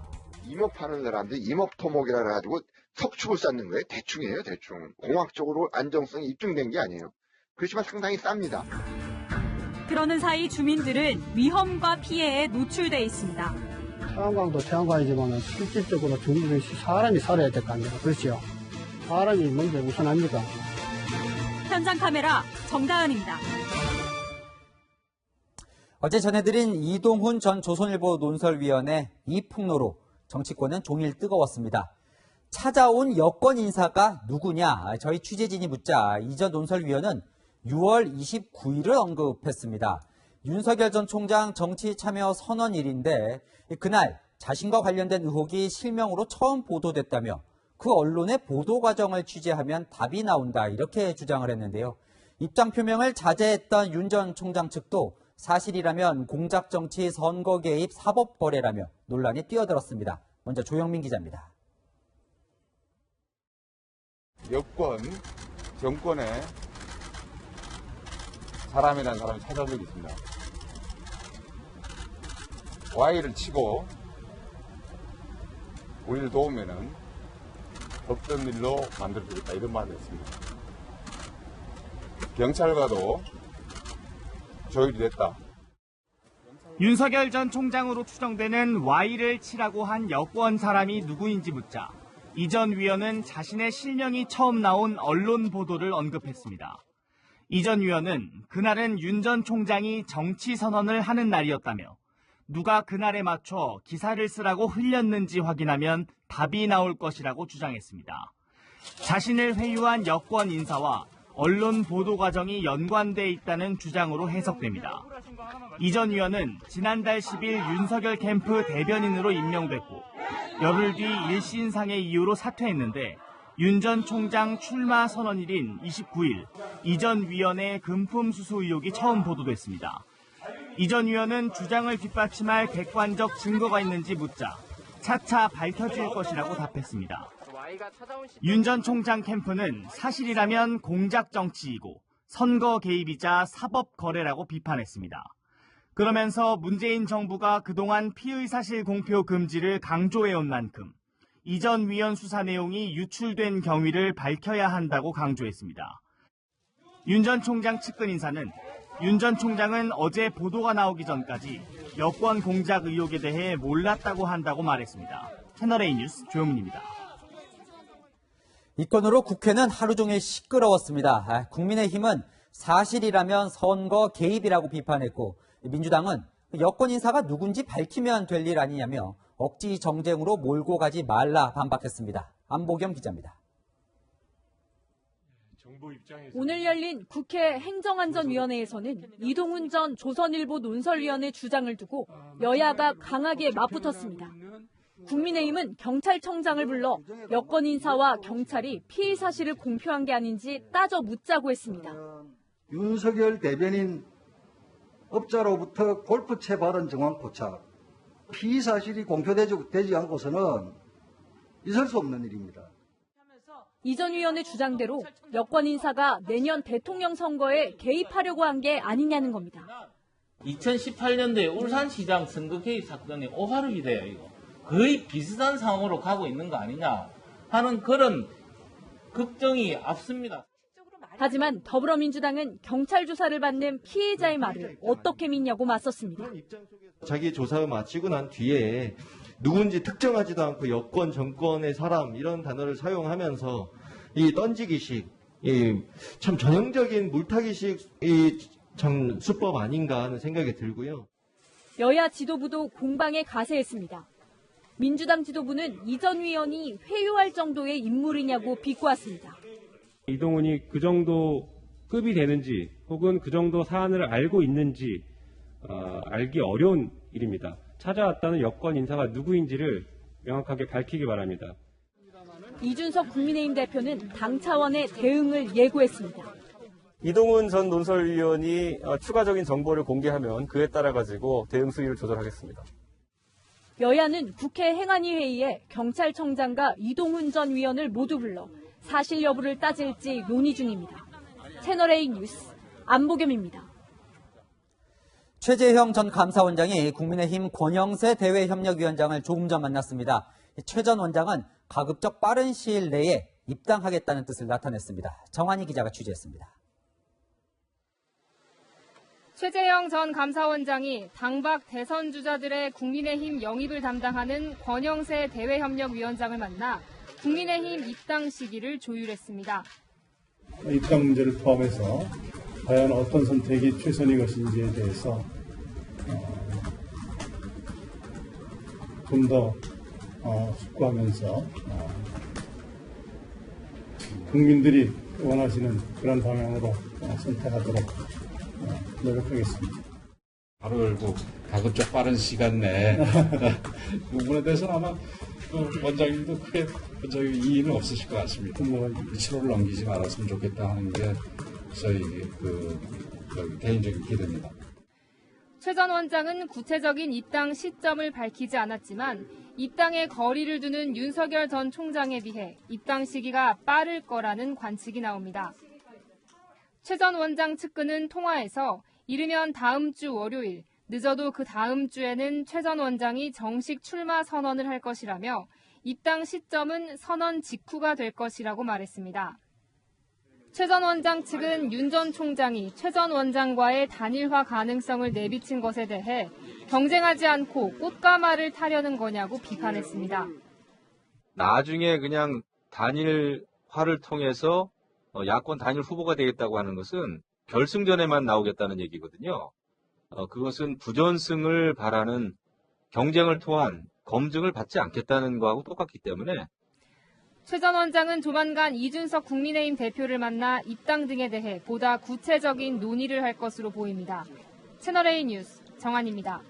임업하는 사람들 임업토목이라 해가지고 석축을 쌓는 거예요. 대충이에요, 대충. 공학적으로 안정성이 입증된 게 아니에요. 그렇지만 상당히 쌉니다. 그러는 사이 주민들은 위험과 피해에 노출돼 있습니다. 태양광도 태양광이지만 실질적으로 주민들이 사람이 살아야 될 거 아니에요. 그렇죠? 사람이 먼저 우선합니다. 현장 카메라 정다은입니다. 어제 전해드린 이동훈 전 조선일보 논설위원의 이 폭로로 정치권은 종일 뜨거웠습니다. 찾아온 여권 인사가 누구냐? 저희 취재진이 묻자 이 전 논설위원은 6월 29일을 언급했습니다. 윤석열 전 총장 정치 참여 선언일인데 그날 자신과 관련된 의혹이 실명으로 처음 보도됐다며 그 언론의 보도 과정을 취재하면 답이 나온다 이렇게 주장을 했는데요. 입장 표명을 자제했던 윤 전 총장 측도 사실이라면 공작정치 선거 개입 사법 거래라며 논란이 뛰어들었습니다. 먼저 조영민 기자입니다. 여권, 정권에 사람이라는 사람이 찾아온 적이 있습니다. Y를 치고 우리를 도우면은 없던 일로 만들어주겠다 이런 말을 했습니다. 경찰과도 조율이 됐다. 윤석열 전 총장으로 추정되는 Y를 치라고 한 여권 사람이 누구인지 묻자 이 전 위원은 자신의 실명이 처음 나온 언론 보도를 언급했습니다. 이 전 위원은 그날은 윤 전 총장이 정치 선언을 하는 날이었다며 누가 그날에 맞춰 기사를 쓰라고 흘렸는지 확인하면 답이 나올 것이라고 주장했습니다. 자신을 회유한 여권 인사와 언론 보도 과정이 연관돼 있다는 주장으로 해석됩니다. 이 전 위원은 지난달 10일 윤석열 캠프 대변인으로 임명됐고 열흘 뒤 일신상의 이유로 사퇴했는데 윤 전 총장 출마 선언일인 29일 이 전 위원의 금품 수수 의혹이 처음 보도됐습니다. 이 전 위원은 주장을 뒷받침할 객관적 증거가 있는지 묻자 차차 밝혀질 것이라고 답했습니다. 윤 전 총장 캠프는 사실이라면 공작 정치이고 선거 개입이자 사법 거래라고 비판했습니다. 그러면서 문재인 정부가 그동안 피의사실 공표 금지를 강조해온 만큼 이 전 위원 수사 내용이 유출된 경위를 밝혀야 한다고 강조했습니다. 윤 전 총장 측근 인사는 윤 전 총장은 어제 보도가 나오기 전까지 여권 공작 의혹에 대해 몰랐다고 한다고 말했습니다. 채널A 뉴스 조영민입니다. 이 건으로 국회는 하루 종일 시끄러웠습니다. 국민의힘은 사실이라면 선거 개입이라고 비판했고 민주당은 여권 인사가 누군지 밝히면 될 일 아니냐며 억지 정쟁으로 몰고 가지 말라 반박했습니다. 안보겸 기자입니다. 오늘 열린 국회 행정안전위원회에서는 이동훈 전 조선일보 논설위원의 주장을 두고 여야가 강하게 맞붙었습니다. 국민의힘은 경찰청장을 불러 여권 인사와 경찰이 피의 사실을 공표한 게 아닌지 따져 묻자고 했습니다. 윤석열 대변인 업자로부터 골프채 발언 정황 포착, 피의 사실이 공표되지 않고서는 있을 수 없는 일입니다. 이 전 위원의 주장대로 여권 인사가 내년 대통령 선거에 개입하려고 한 게 아니냐는 겁니다. 2018년도에 울산시장 선거 개입 사건이 오화르이 돼요, 이거. 거의 비슷한 상황으로 가고 있는 거 아니냐 하는 그런 걱정이 앞섭니다. 하지만 더불어민주당은 경찰 조사를 받는 피해자의 말을 어떻게 믿냐고 맞섰습니다. 자기 조사를 마치고 난 뒤에 누군지 특정하지도 않고 여권, 정권의 사람 이런 단어를 사용하면서 이 던지기식, 참 전형적인 물타기식 참 수법 아닌가 하는 생각이 들고요. 여야 지도부도 공방에 가세했습니다. 민주당 지도부는 이 전 위원이 회유할 정도의 인물이냐고 비꼬았습니다. 이동훈이 그 정도 급이 되는지 혹은 그 정도 사안을 알고 있는지 알기 어려운 일입니다. 찾아왔다는 여권 인사가 누구인지를 명확하게 밝히기 바랍니다. 이준석 국민의힘 대표는 당 차원의 대응을 예고했습니다. 이동훈 전 논설위원이 추가적인 정보를 공개하면 그에 따라 가지고 대응 수위를 조절하겠습니다. 여야는 국회 행안위 회의에 경찰청장과 이동훈 전 위원을 모두 불러 사실 여부를 따질지 논의 중입니다. 채널A 뉴스 안보겸입니다. 최재형 전 감사원장이 국민의힘 권영세 대외협력위원장을 조금 전 만났습니다. 최 전 원장은 가급적 빠른 시일 내에 입당하겠다는 뜻을 나타냈습니다. 정한희 기자가 취재했습니다. 최재형 전 감사원장이 당박 대선 주자들의 국민의힘 영입을 담당하는 권영세 대외협력위원장을 만나 국민의힘 입당 시기를 조율했습니다. 입당 문제를 포함해서 과연 어떤 선택이 최선인 것인지에 대해서 좀 더 숙고하면서 국민들이 원하시는 그런 방향으로 선택하도록 노력하겠습니다. 바로 열고 가급적 빠른 시간 내에 부분에 대해서는 아마 원장님도 크게 본적인 이의는 없으실 것 같습니다. 뭐 7월을 넘기지 말았으면 좋겠다 하는 게 저희 개인적인 기대입니다. 최 전 원장은 구체적인 입당 시점을 밝히지 않았지만 입당에 거리를 두는 윤석열 전 총장에 비해 입당 시기가 빠를 거라는 관측이 나옵니다. 최 전 원장 측근은 통화에서 이르면 다음 주 월요일, 늦어도 그 다음 주에는 최 전 원장이 정식 출마 선언을 할 것이라며 입당 시점은 선언 직후가 될 것이라고 말했습니다. 최 전 원장 측은 윤 전 총장이 최 전 원장과의 단일화 가능성을 내비친 것에 대해 경쟁하지 않고 꽃가마를 타려는 거냐고 비판했습니다. 나중에 그냥 단일화를 통해서 야권 단일 후보가 되겠다고 하는 것은 결승전에만 나오겠다는 얘기거든요. 그것은 부전승을 바라는 경쟁을 통한 검증을 받지 않겠다는 거하고 똑같기 때문에 최 전 원장은 조만간 이준석 국민의힘 대표를 만나 입당 등에 대해 보다 구체적인 논의를 할 것으로 보입니다. 채널A 뉴스 정한입니다.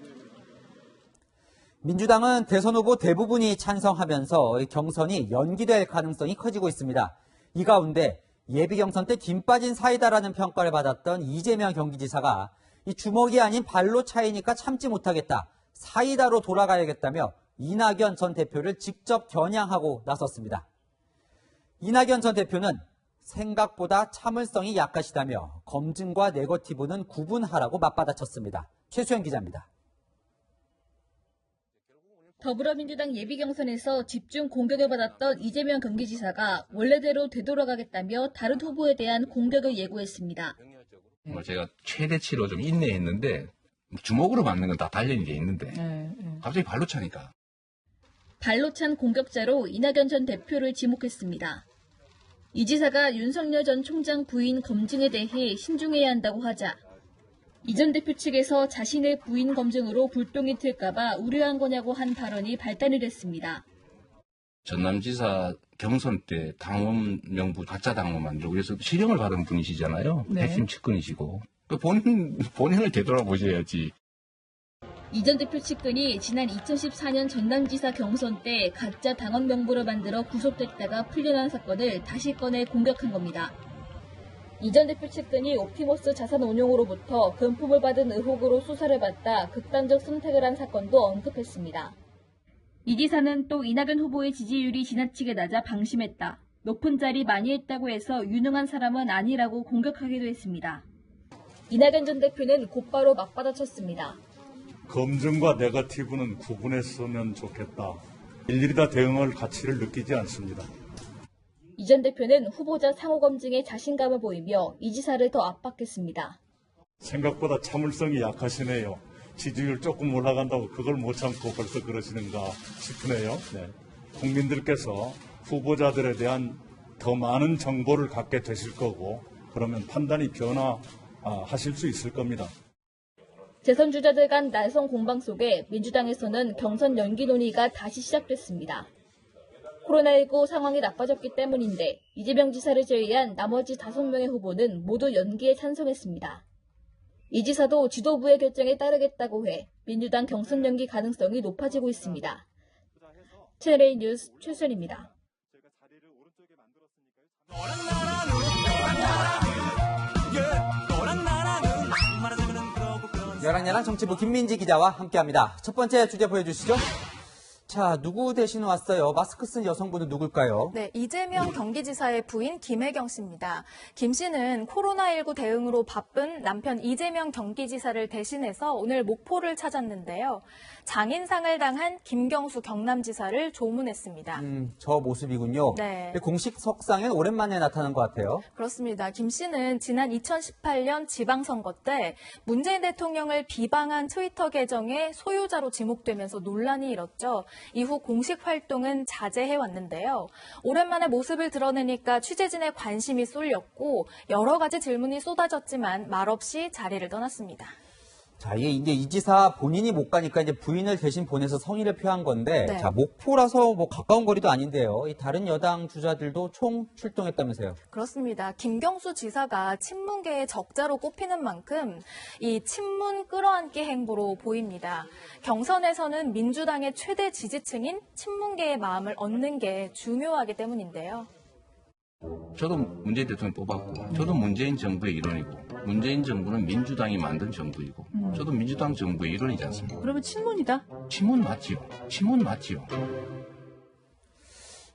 민주당은 대선 후보 대부분이 찬성하면서 경선이 연기될 가능성이 커지고 있습니다. 이 가운데 예비 경선 때 김 빠진 사이다라는 평가를 받았던 이재명 경기지사가 이 주먹이 아닌 발로 차이니까 참지 못하겠다. 사이다로 돌아가야겠다며 이낙연 전 대표를 직접 겨냥하고 나섰습니다. 이낙연 전 대표는 생각보다 참을성이 약하시다며 검증과 네거티브는 구분하라고 맞받아쳤습니다. 최수영 기자입니다. 더불어민주당 예비경선에서 집중 공격을 받았던 이재명 경기지사가 원래대로 되돌아가겠다며 다른 후보에 대한 공격을 예고했습니다. 제가 최대치로 좀 인내했는데 주먹으로 막는 건 다 단련이 돼 있는데 갑자기 발로 차니까. 발로 찬 공격자로 이낙연 전 대표를 지목했습니다. 이 지사가 윤석열 전 총장 부인 검증에 대해 신중해야 한다고 하자 이 전 대표 측에서 자신의 부인 검증으로 불똥이 튈까 봐 우려한 거냐고 한 발언이 발단을 했습니다. 전남지사 경선 때 당원 명부 가짜 당원 만들고 그래서 실형을 받은 분이시잖아요. 네. 핵심 측근이시고. 본인을 되돌아보셔야지. 이 전 대표 측근이 지난 2014년 전남지사 경선 때 가짜 당원 명부를 만들어 구속됐다가 풀려난 사건을 다시 꺼내 공격한 겁니다. 이 전 대표 측근이 옵티머스 자산운용으로부터 금품을 받은 의혹으로 수사를 받다 극단적 선택을 한 사건도 언급했습니다. 이 지사는 또 이낙연 후보의 지지율이 지나치게 낮아 방심했다. 높은 자리 많이 했다고 해서 유능한 사람은 아니라고 공격하기도 했습니다. 이낙연 전 대표는 곧바로 맞받아쳤습니다. 검증과 네거티브는 구분했으면 좋겠다. 일일이 다 대응할 가치를 느끼지 않습니다. 이 전 대표는 후보자 상호 검증에 자신감을 보이며 이 지사를 더 압박했습니다. 생각보다 참을성이 약하시네요. 지지율 조금 올라간다고 그걸 못 참고 벌써 그러시는가 싶으네요. 네. 국민들께서 후보자들에 대한 더 많은 정보를 갖게 되실 거고 그러면 판단이 변화하실 수 있을 겁니다. 재선 주자들 간 날선 공방 속에 민주당에서는 경선 연기 논의가 다시 시작됐습니다. 코로나19 상황이 나빠졌기 때문인데 이재명 지사를 제외한 나머지 5명의 후보는 모두 연기에 찬성했습니다. 이 지사도 지도부의 결정에 따르겠다고 해 민주당 경선 연기 가능성이 높아지고 있습니다. 채널A 뉴스 최수연입니다. 여랑야랑 정치부 김민지 기자와 함께합니다. 첫 번째 주제 보여주시죠. 자, 누구 대신 왔어요? 마스크 쓴 여성분은 누굴까요? 네, 이재명 경기지사의 부인 김혜경 씨입니다. 김 씨는 코로나19 대응으로 바쁜 남편 이재명 경기지사를 대신해서 오늘 목포를 찾았는데요. 장인상을 당한 김경수 경남지사를 조문했습니다. 저 모습이군요. 네. 공식 석상엔 오랜만에 나타난 것 같아요. 그렇습니다. 김 씨는 지난 2018년 지방선거 때 문재인 대통령을 비방한 트위터 계정의 소유자로 지목되면서 논란이 일었죠. 이후 공식 활동은 자제해왔는데요. 오랜만에 모습을 드러내니까 취재진의 관심이 쏠렸고 여러 가지 질문이 쏟아졌지만 말없이 자리를 떠났습니다. 자, 이게 이제 이 지사 본인이 못 가니까 이제 부인을 대신 보내서 성의를 표한 건데, 네. 자, 목포라서 뭐 가까운 거리도 아닌데요. 이 다른 여당 주자들도 총 출동했다면서요. 그렇습니다. 김경수 지사가 친문계의 적자로 꼽히는 만큼 이 친문 끌어안기 행보로 보입니다. 경선에서는 민주당의 최대 지지층인 친문계의 마음을 얻는 게 중요하기 때문인데요. 저도 문재인 대통령 뽑았고, 저도 문재인 정부의 일원이고, 문재인 정부는 민주당이 만든 정부이고, 저도 민주당 정부의 일원이지 않습니까? 그러면 친문이다? 친문 맞지요. 친문 맞지요.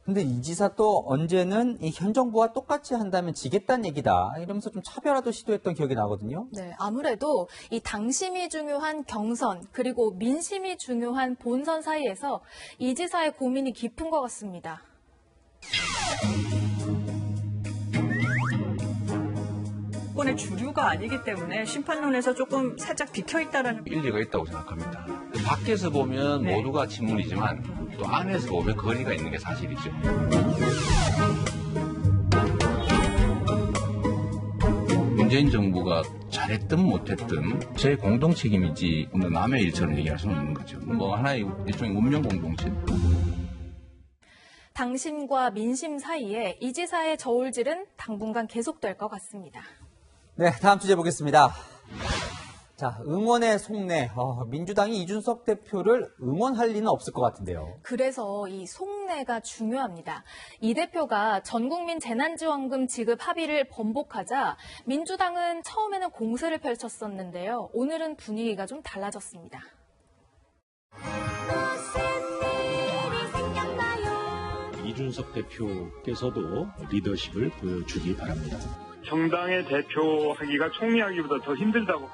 근데 이 지사 또 언제는 이 현 정부와 똑같이 한다면 지겠다는 얘기다. 이러면서 좀 차별화도 시도했던 기억이 나거든요. 네, 아무래도 이 당심이 중요한 경선 그리고 민심이 중요한 본선 사이에서 이 지사의 고민이 깊은 것 같습니다. 정권의 주류가 아니기 때문에 심판론에서 조금 살짝 비켜있다라는 일리가 있다고 생각합니다. 밖에서 보면 네. 모두가 친문이지만 또 안에서 보면 거리가 있는 게 사실이죠. 문재인 정부가 잘했든 못했든 제 공동 책임이지 남의 일처럼 얘기할 수는 없는 거죠. 뭐 하나의 일종의 운명 공동체. 당심과 민심 사이에 이 지사의 저울질은 당분간 계속될 것 같습니다. 네, 다음 주제 보겠습니다. 자, 응원의 속내. 민주당이 이준석 대표를 응원할 리는 없을 것 같은데요. 그래서 이 속내가 중요합니다. 이 대표가 전국민 재난지원금 지급 합의를 번복하자 민주당은 처음에는 공세를 펼쳤었는데요. 오늘은 분위기가 좀 달라졌습니다. 이준석 대표께서도 리더십을 보여주기 바랍니다. 정당의 대표하기가 총리하기보다 더 힘들다고.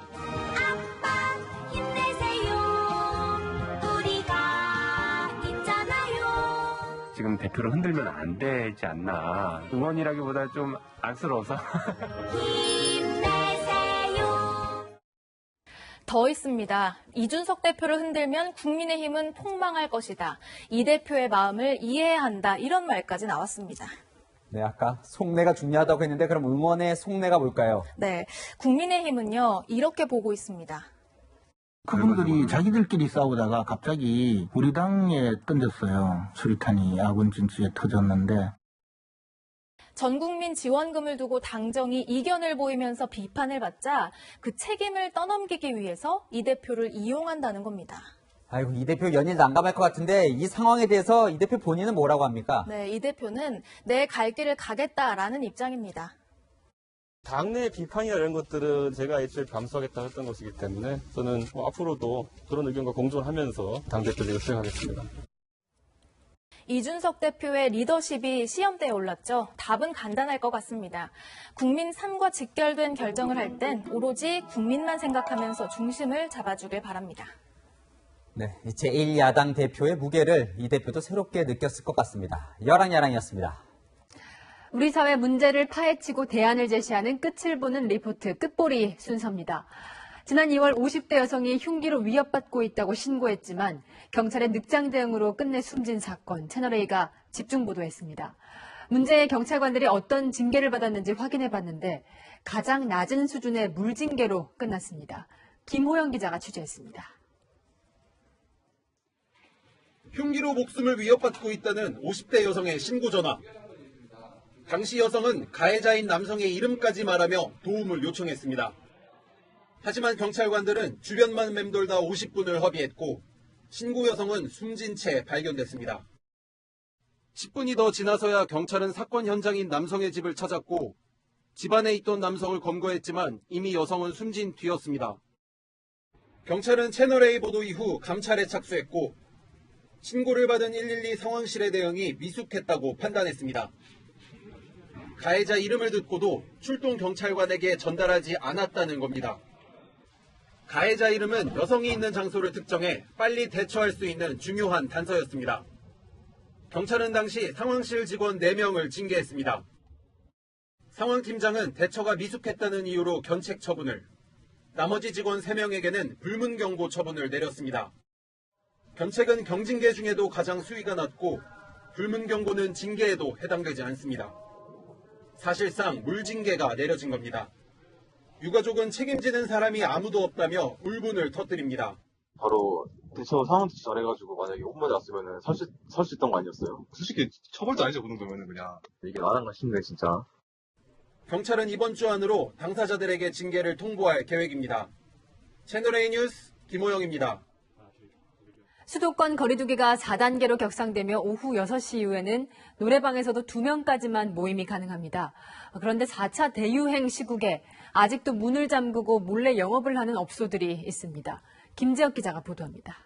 지금 대표를 흔들면 안 되지 않나. 응원이라기보다 좀 안쓰러워서. 더 있습니다. 이준석 대표를 흔들면 국민의힘은 폭망할 것이다. 이 대표의 마음을 이해해야 한다. 이런 말까지 나왔습니다. 네, 아까 속내가 중요하다고 했는데 그럼 응원의 속내가 뭘까요? 네, 국민의힘은요, 이렇게 보고 있습니다. 그분들이 자기들끼리 싸우다가 갑자기 우리 당에 던졌어요. 수리탄이 아군 진지에 터졌는데. 전국민 지원금을 두고 당정이 이견을 보이면서 비판을 받자 그 책임을 떠넘기기 위해서 이 대표를 이용한다는 겁니다. 아이고, 이 대표 연일 난감할 것 같은데 이 상황에 대해서 이 대표 본인은 뭐라고 합니까? 네, 이 대표는 내 갈 길을 가겠다라는 입장입니다. 당내 비판이나 이런 것들은 제가 애초에 감수하겠다 했던 것이기 때문에 저는 앞으로도 그런 의견과 공존하면서 당대표직을 수행하겠습니다. 이준석 대표의 리더십이 시험대에 올랐죠. 답은 간단할 것 같습니다. 국민 삶과 직결된 결정을 할 땐 오로지 국민만 생각하면서 중심을 잡아주길 바랍니다. 네, 제1야당 대표의 무게를 이 대표도 새롭게 느꼈을 것 같습니다. 여랑야랑이었습니다. 우리 사회 문제를 파헤치고 대안을 제시하는 끝을 보는 리포트 끝보리 순서입니다. 지난 2월 50대 여성이 흉기로 위협받고 있다고 신고했지만 경찰의 늑장 대응으로 끝내 숨진 사건 채널A가 집중 보도했습니다. 문제의 경찰관들이 어떤 징계를 받았는지 확인해봤는데 가장 낮은 수준의 물징계로 끝났습니다. 김호영 기자가 취재했습니다. 흉기로 목숨을 위협받고 있다는 50대 여성의 신고 전화. 당시 여성은 가해자인 남성의 이름까지 말하며 도움을 요청했습니다. 하지만 경찰관들은 주변만 맴돌다 50분을 허비했고 신고 여성은 숨진 채 발견됐습니다. 10분이 더 지나서야 경찰은 사건 현장인 남성의 집을 찾았고 집안에 있던 남성을 검거했지만 이미 여성은 숨진 뒤였습니다. 경찰은 채널A 보도 이후 감찰에 착수했고 신고를 받은 112 상황실의 대응이 미숙했다고 판단했습니다. 가해자 이름을 듣고도 출동 경찰관에게 전달하지 않았다는 겁니다. 가해자 이름은 여성이 있는 장소를 특정해 빨리 대처할 수 있는 중요한 단서였습니다. 경찰은 당시 상황실 직원 4명을 징계했습니다. 상황팀장은 대처가 미숙했다는 이유로 견책 처분을, 나머지 직원 3명에게는 불문경고 처분을 내렸습니다. 견책은 경징계 중에도 가장 수위가 낮고 불문경고는 징계에도 해당되지 않습니다. 사실상 물징계가 내려진 겁니다. 유가족은 책임지는 사람이 아무도 없다며 울분을 터뜨립니다. 바로 대처 상황 대처 잘해가지고 만약에 혼자 왔으면 살 수 있던 거 아니었어요? 솔직히 처벌도 아니죠, 그 정도면 그냥. 이게 나랑가 싶네 진짜. 경찰은 이번 주 안으로 당사자들에게 징계를 통보할 계획입니다. 채널A 뉴스 김호영입니다. 수도권 거리두기가 4단계로 격상되며 오후 6시 이후에는 노래방에서도 2명까지만 모임이 가능합니다. 그런데 4차 대유행 시국에 아직도 문을 잠그고 몰래 영업을 하는 업소들이 있습니다. 김재혁 기자가 보도합니다.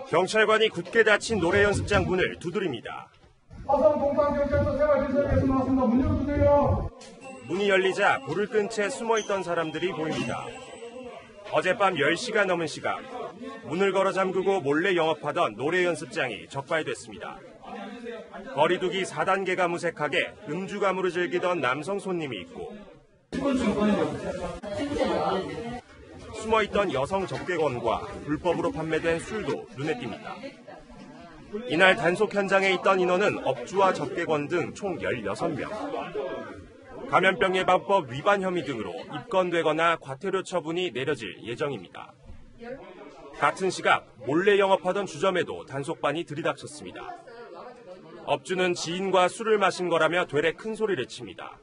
경찰관이 굳게 닫힌 노래 연습장 문을 두드립니다. 화성동탄경찰서 생활지성에서 나왔습니다. 문 열어주세요. 문이 열리자 불을 끈 채 숨어있던 사람들이 보입니다. 어젯밤 10시가 넘은 시각, 문을 걸어 잠그고 몰래 영업하던 노래 연습장이 적발됐습니다. 거리두기 4단계가 무색하게 음주 가무를 즐기던 남성 손님이 있고 숨어있던 여성 접객원과 불법으로 판매된 술도 눈에 띕니다. 이날 단속 현장에 있던 인원은 업주와 접객원 등 총 16명. 감염병 예방법 위반 혐의 등으로 입건되거나 과태료 처분이 내려질 예정입니다. 같은 시각 몰래 영업하던 주점에도 단속반이 들이닥쳤습니다. 업주는 지인과 술을 마신 거라며 되레 큰 소리를 칩니다.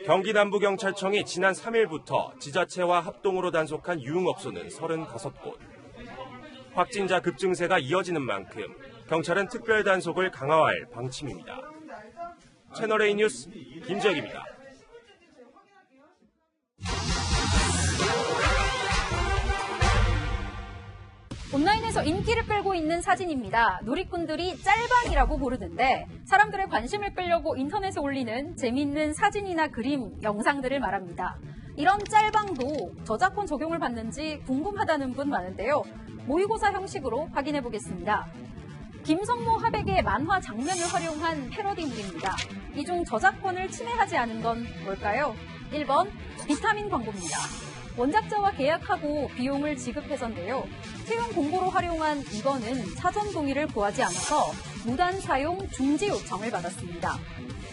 경기 남부경찰청이 지난 3일부터 지자체와 합동으로 단속한 유흥업소는 35곳. 확진자 급증세가 이어지는 만큼 경찰은 특별 단속을 강화할 방침입니다. 채널A 뉴스 김재혁입니다. 온라인에서 인기를 끌고 있는 사진입니다. 놀이꾼들이 짤방이라고 부르는데 사람들의 관심을 끌려고 인터넷에 올리는 재미있는 사진이나 그림, 영상들을 말합니다. 이런 짤방도 저작권 적용을 받는지 궁금하다는 분 많은데요. 모의고사 형식으로 확인해 보겠습니다. 김성모 하백의 만화 장면을 활용한 패러디물입니다. 이 중 저작권을 침해하지 않은 건 뭘까요? 1번 비타민 광고입니다. 원작자와 계약하고 비용을 지급해서인데요. 채용 공고로 활용한 이거는 사전 동의를 구하지 않아서 무단 사용 중지 요청을 받았습니다.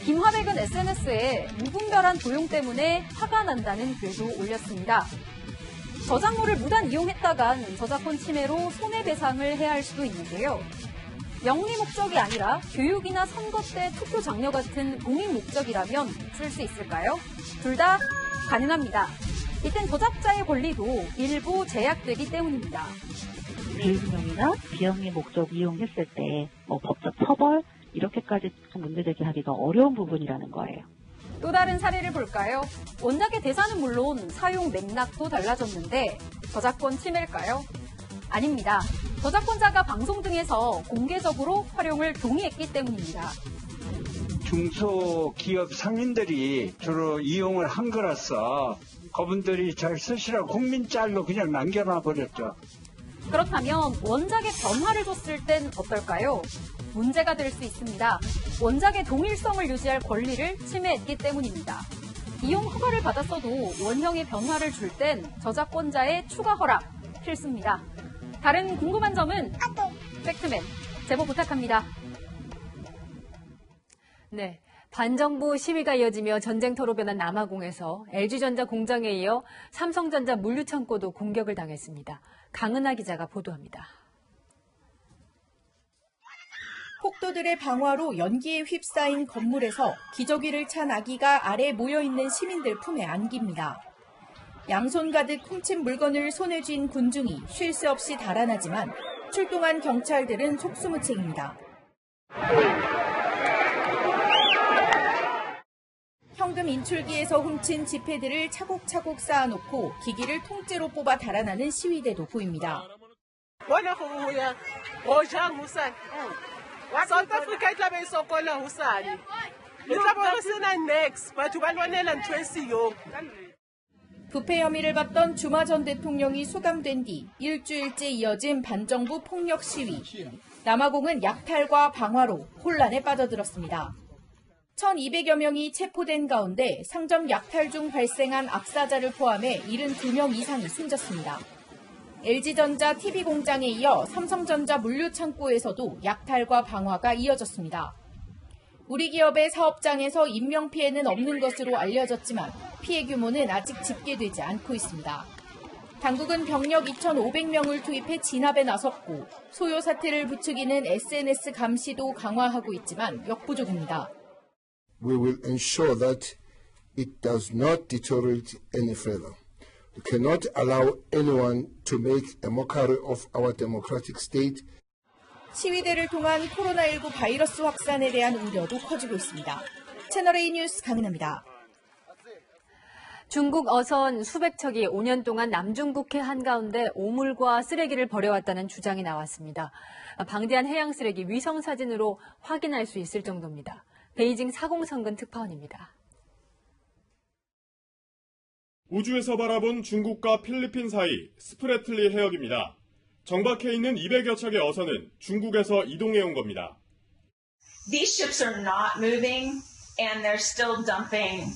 김화백은 SNS에 무분별한 도용 때문에 화가 난다는 글도 올렸습니다. 저작물을 무단 이용했다간 저작권 침해로 손해배상을 해야 할 수도 있는데요. 영리 목적이 아니라 교육이나 선거 때 투표 장려 같은 공익 목적이라면 쓸 수 있을까요? 둘 다 가능합니다. 이땐 저작자의 권리도 일부 제약되기 때문입니다. 교육용이나 비영리 목적 이용했을 때 법적 처벌 이렇게까지 문제제기 하기가 어려운 부분이라는 거예요. 또 다른 사례를 볼까요? 원작의 대사는 물론 사용 맥락도 달라졌는데 저작권 침해일까요? 아닙니다. 저작권자가 방송 등에서 공개적으로 활용을 동의했기 때문입니다. 중소기업 상인들이 주로 이용을 한 거라서 그분들이 잘 쓰시라고 국민짤로 그냥 남겨놔 버렸죠. 그렇다면 원작에 변화를 줬을 땐 어떨까요? 문제가 될 수 있습니다. 원작의 동일성을 유지할 권리를 침해했기 때문입니다. 이용 허가를 받았어도 원형의 변화를 줄 땐 저작권자의 추가 허락 필수입니다. 다른 궁금한 점은 팩트맨 제보 부탁합니다. 네. 반정부 시위가 이어지며 전쟁터로 변한 남아공에서 LG전자 공장에 이어 삼성전자 물류창고도 공격을 당했습니다. 강은하 기자가 보도합니다. 폭도들의 방화로 연기에 휩싸인 건물에서 기저귀를 찬 아기가 아래 모여있는 시민들 품에 안깁니다. 양손 가득 훔친 물건을 손에 쥔 군중이 쉴 새 없이 달아나지만 출동한 경찰들은 속수무책입니다. 현금 인출기에서 훔친 지폐들을 차곡차곡 쌓아놓고 기기를 통째로 뽑아 달아나는 시위대도 보입니다. 부패 혐의를 받던 주마 전 대통령이 수감된 뒤 일주일째 이어진 반정부 폭력 시위. 남아공은 약탈과 방화로 혼란에 빠져들었습니다. 1,200여 명이 체포된 가운데 상점 약탈 중 발생한 압사자를 포함해 72명 이상이 숨졌습니다. LG전자 TV공장에 이어 삼성전자 물류창고에서도 약탈과 방화가 이어졌습니다. 우리 기업의 사업장에서 인명피해는 없는 것으로 알려졌지만 피해 규모는 아직 집계되지 않고 있습니다. 당국은 병력 2,500명을 투입해 진압에 나섰고 소요 사태를 부추기는 SNS 감시도 강화하고 있지만 역부족입니다. We will ensure that it does not deteriorate any further. We cannot allow anyone to make a mockery of our democratic state. 시위대를 통한 코로나19 바이러스 확산에 대한 우려도 커지고 있습니다. 채널A 뉴스 강은하입니다. 중국 어선 수백 척이 5년 동안 남중국해 한가운데 오물과 쓰레기를 버려왔다는 주장이 나왔습니다. 방대한 해양 쓰레기 위성 사진으로 확인할 수 있을 정도입니다. 베이징 사공성근 특파원입니다. 우주에서 바라본 중국과 필리핀 사이 스프레틀리 해역입니다. 정박해 있는 200여 척의 어선은 중국에서 이동해온 겁니다. These ships are not moving and they're still dumping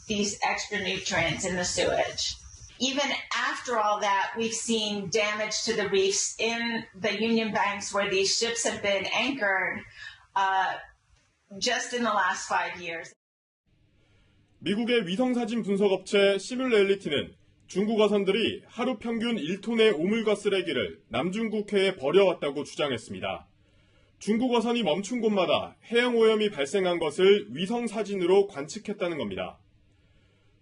these extra nutrients in the sewage. Even after all that, we've seen damage to the reefs in the Union Banks where these ships have been anchored just in the last 5 years. 미국의 위성사진 분석업체 시뮬레일리티는 중국 어선들이 하루 평균 1톤의 오물과 쓰레기를 남중국해에 버려왔다고 주장했습니다. 중국 어선이 멈춘 곳마다 해양 오염이 발생한 것을 위성사진으로 관측했다는 겁니다.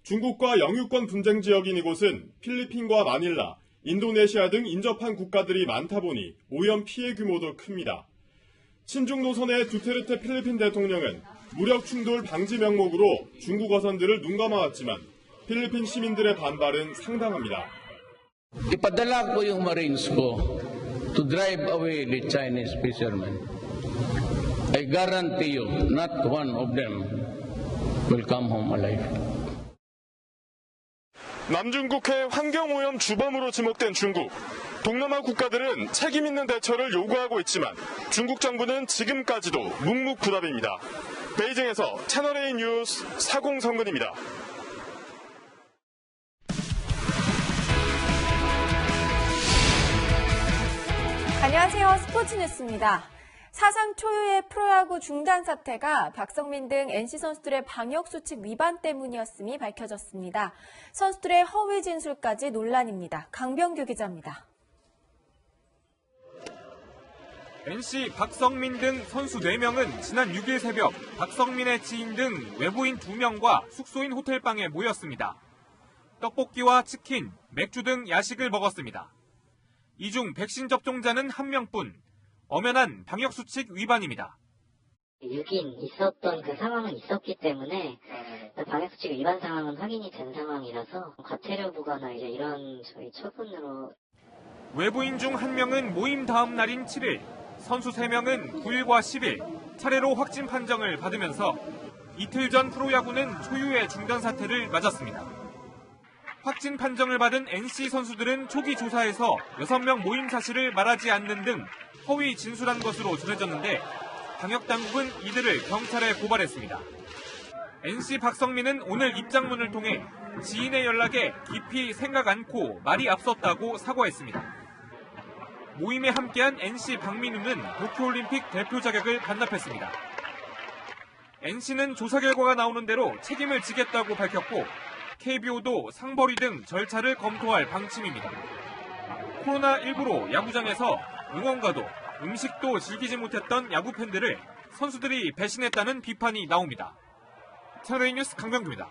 중국과 영유권 분쟁 지역인 이곳은 필리핀과 마닐라, 인도네시아 등 인접한 국가들이 많다 보니 오염 피해 규모도 큽니다. 친중 노선의 두테르테 필리핀 대통령은 무력 충돌 방지 명목으로 중국 어선들을 눈감아왔지만 필리핀 시민들의 반발은 상당합니다. Ipadala ko yung Marines ko to drive away the Chinese fishermen. I guarantee you, not one of them will come home alive. 남중국해 환경오염 주범으로 지목된 중국. 동남아 국가들은 책임 있는 대처를 요구하고 있지만 중국 정부는 지금까지도 묵묵부답입니다. 베이징에서 채널A 뉴스 사공성근입니다. 안녕하세요. 스포츠 뉴스입니다. 사상 초유의 프로야구 중단 사태가 박성민 등 NC 선수들의 방역수칙 위반 때문이었음이 밝혀졌습니다. 선수들의 허위 진술까지 논란입니다. 강병규 기자입니다. NC 박성민 등 선수 4명은 지난 6일 새벽 박성민의 지인 등 외부인 2명과 숙소인 호텔방에 모였습니다. 떡볶이와 치킨, 맥주 등 야식을 먹었습니다. 이 중 백신 접종자는 1명뿐, 엄연한 방역수칙 위반입니다. 6인 있었던 그 상황은 있었기 때문에 방역수칙 위반 상황은 확인이 된 상황이라서 과태료 부과나 이런 저희 처분으로. 외부인 중 1명은 모임 다음 날인 7일, 선수 3명은 9일과 10일 차례로 확진 판정을 받으면서 이틀 전 프로야구는 초유의 중단 사태를 맞았습니다. 확진 판정을 받은 NC 선수들은 초기 조사에서 6명 모임 사실을 말하지 않는 등 허위 진술한 것으로 전해졌는데 방역당국은 이들을 경찰에 고발했습니다. NC 박성민은 오늘 입장문을 통해 지인의 연락에 깊이 생각 않고 말이 앞섰다고 사과했습니다. 모임에 함께한 NC 박민우는 도쿄올림픽 대표 자격을 반납했습니다. NC는 조사 결과가 나오는 대로 책임을 지겠다고 밝혔고 KBO도 상벌위 등 절차를 검토할 방침입니다. 코로나19로 야구장에서 응원가도 음식도 즐기지 못했던 야구 팬들을 선수들이 배신했다는 비판이 나옵니다. 채널A 뉴스 강병규입니다.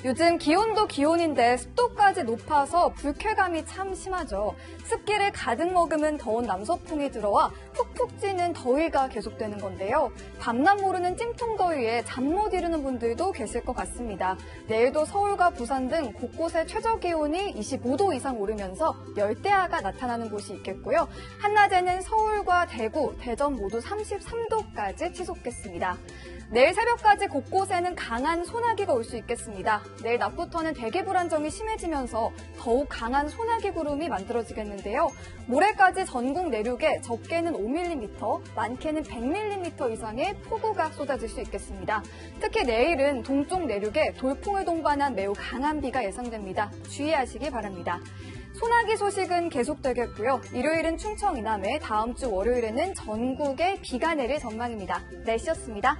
요즘 기온도 기온인데 습도까지 높아서 불쾌감이 참 심하죠. 습기를 가득 머금은 더운 남서풍이 들어와 푹푹 찌는 더위가 계속되는 건데요. 밤낮 모르는 찜통더위에 잠 못 이루는 분들도 계실 것 같습니다. 내일도 서울과 부산 등 곳곳에 최저기온이 25도 이상 오르면서 열대야가 나타나는 곳이 있겠고요. 한낮에는 서울과 대구, 대전 모두 33도까지 치솟겠습니다. 내일 새벽까지 곳곳에는 강한 소나기가 올 수 있겠습니다. 내일 낮부터는 대기 불안정이 심해지면서 더욱 강한 소나기 구름이 만들어지겠는데요. 모레까지 전국 내륙에 적게는 5mm, 많게는 100mm 이상의 폭우가 쏟아질 수 있겠습니다. 특히 내일은 동쪽 내륙에 돌풍을 동반한 매우 강한 비가 예상됩니다. 주의하시기 바랍니다. 소나기 소식은 계속되겠고요. 일요일은 충청 이남에, 다음 주 월요일에는 전국에 비가 내릴 전망입니다. 날씨였습니다.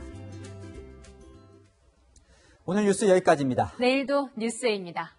오늘 뉴스 여기까지입니다. 내일도 뉴스에입니다.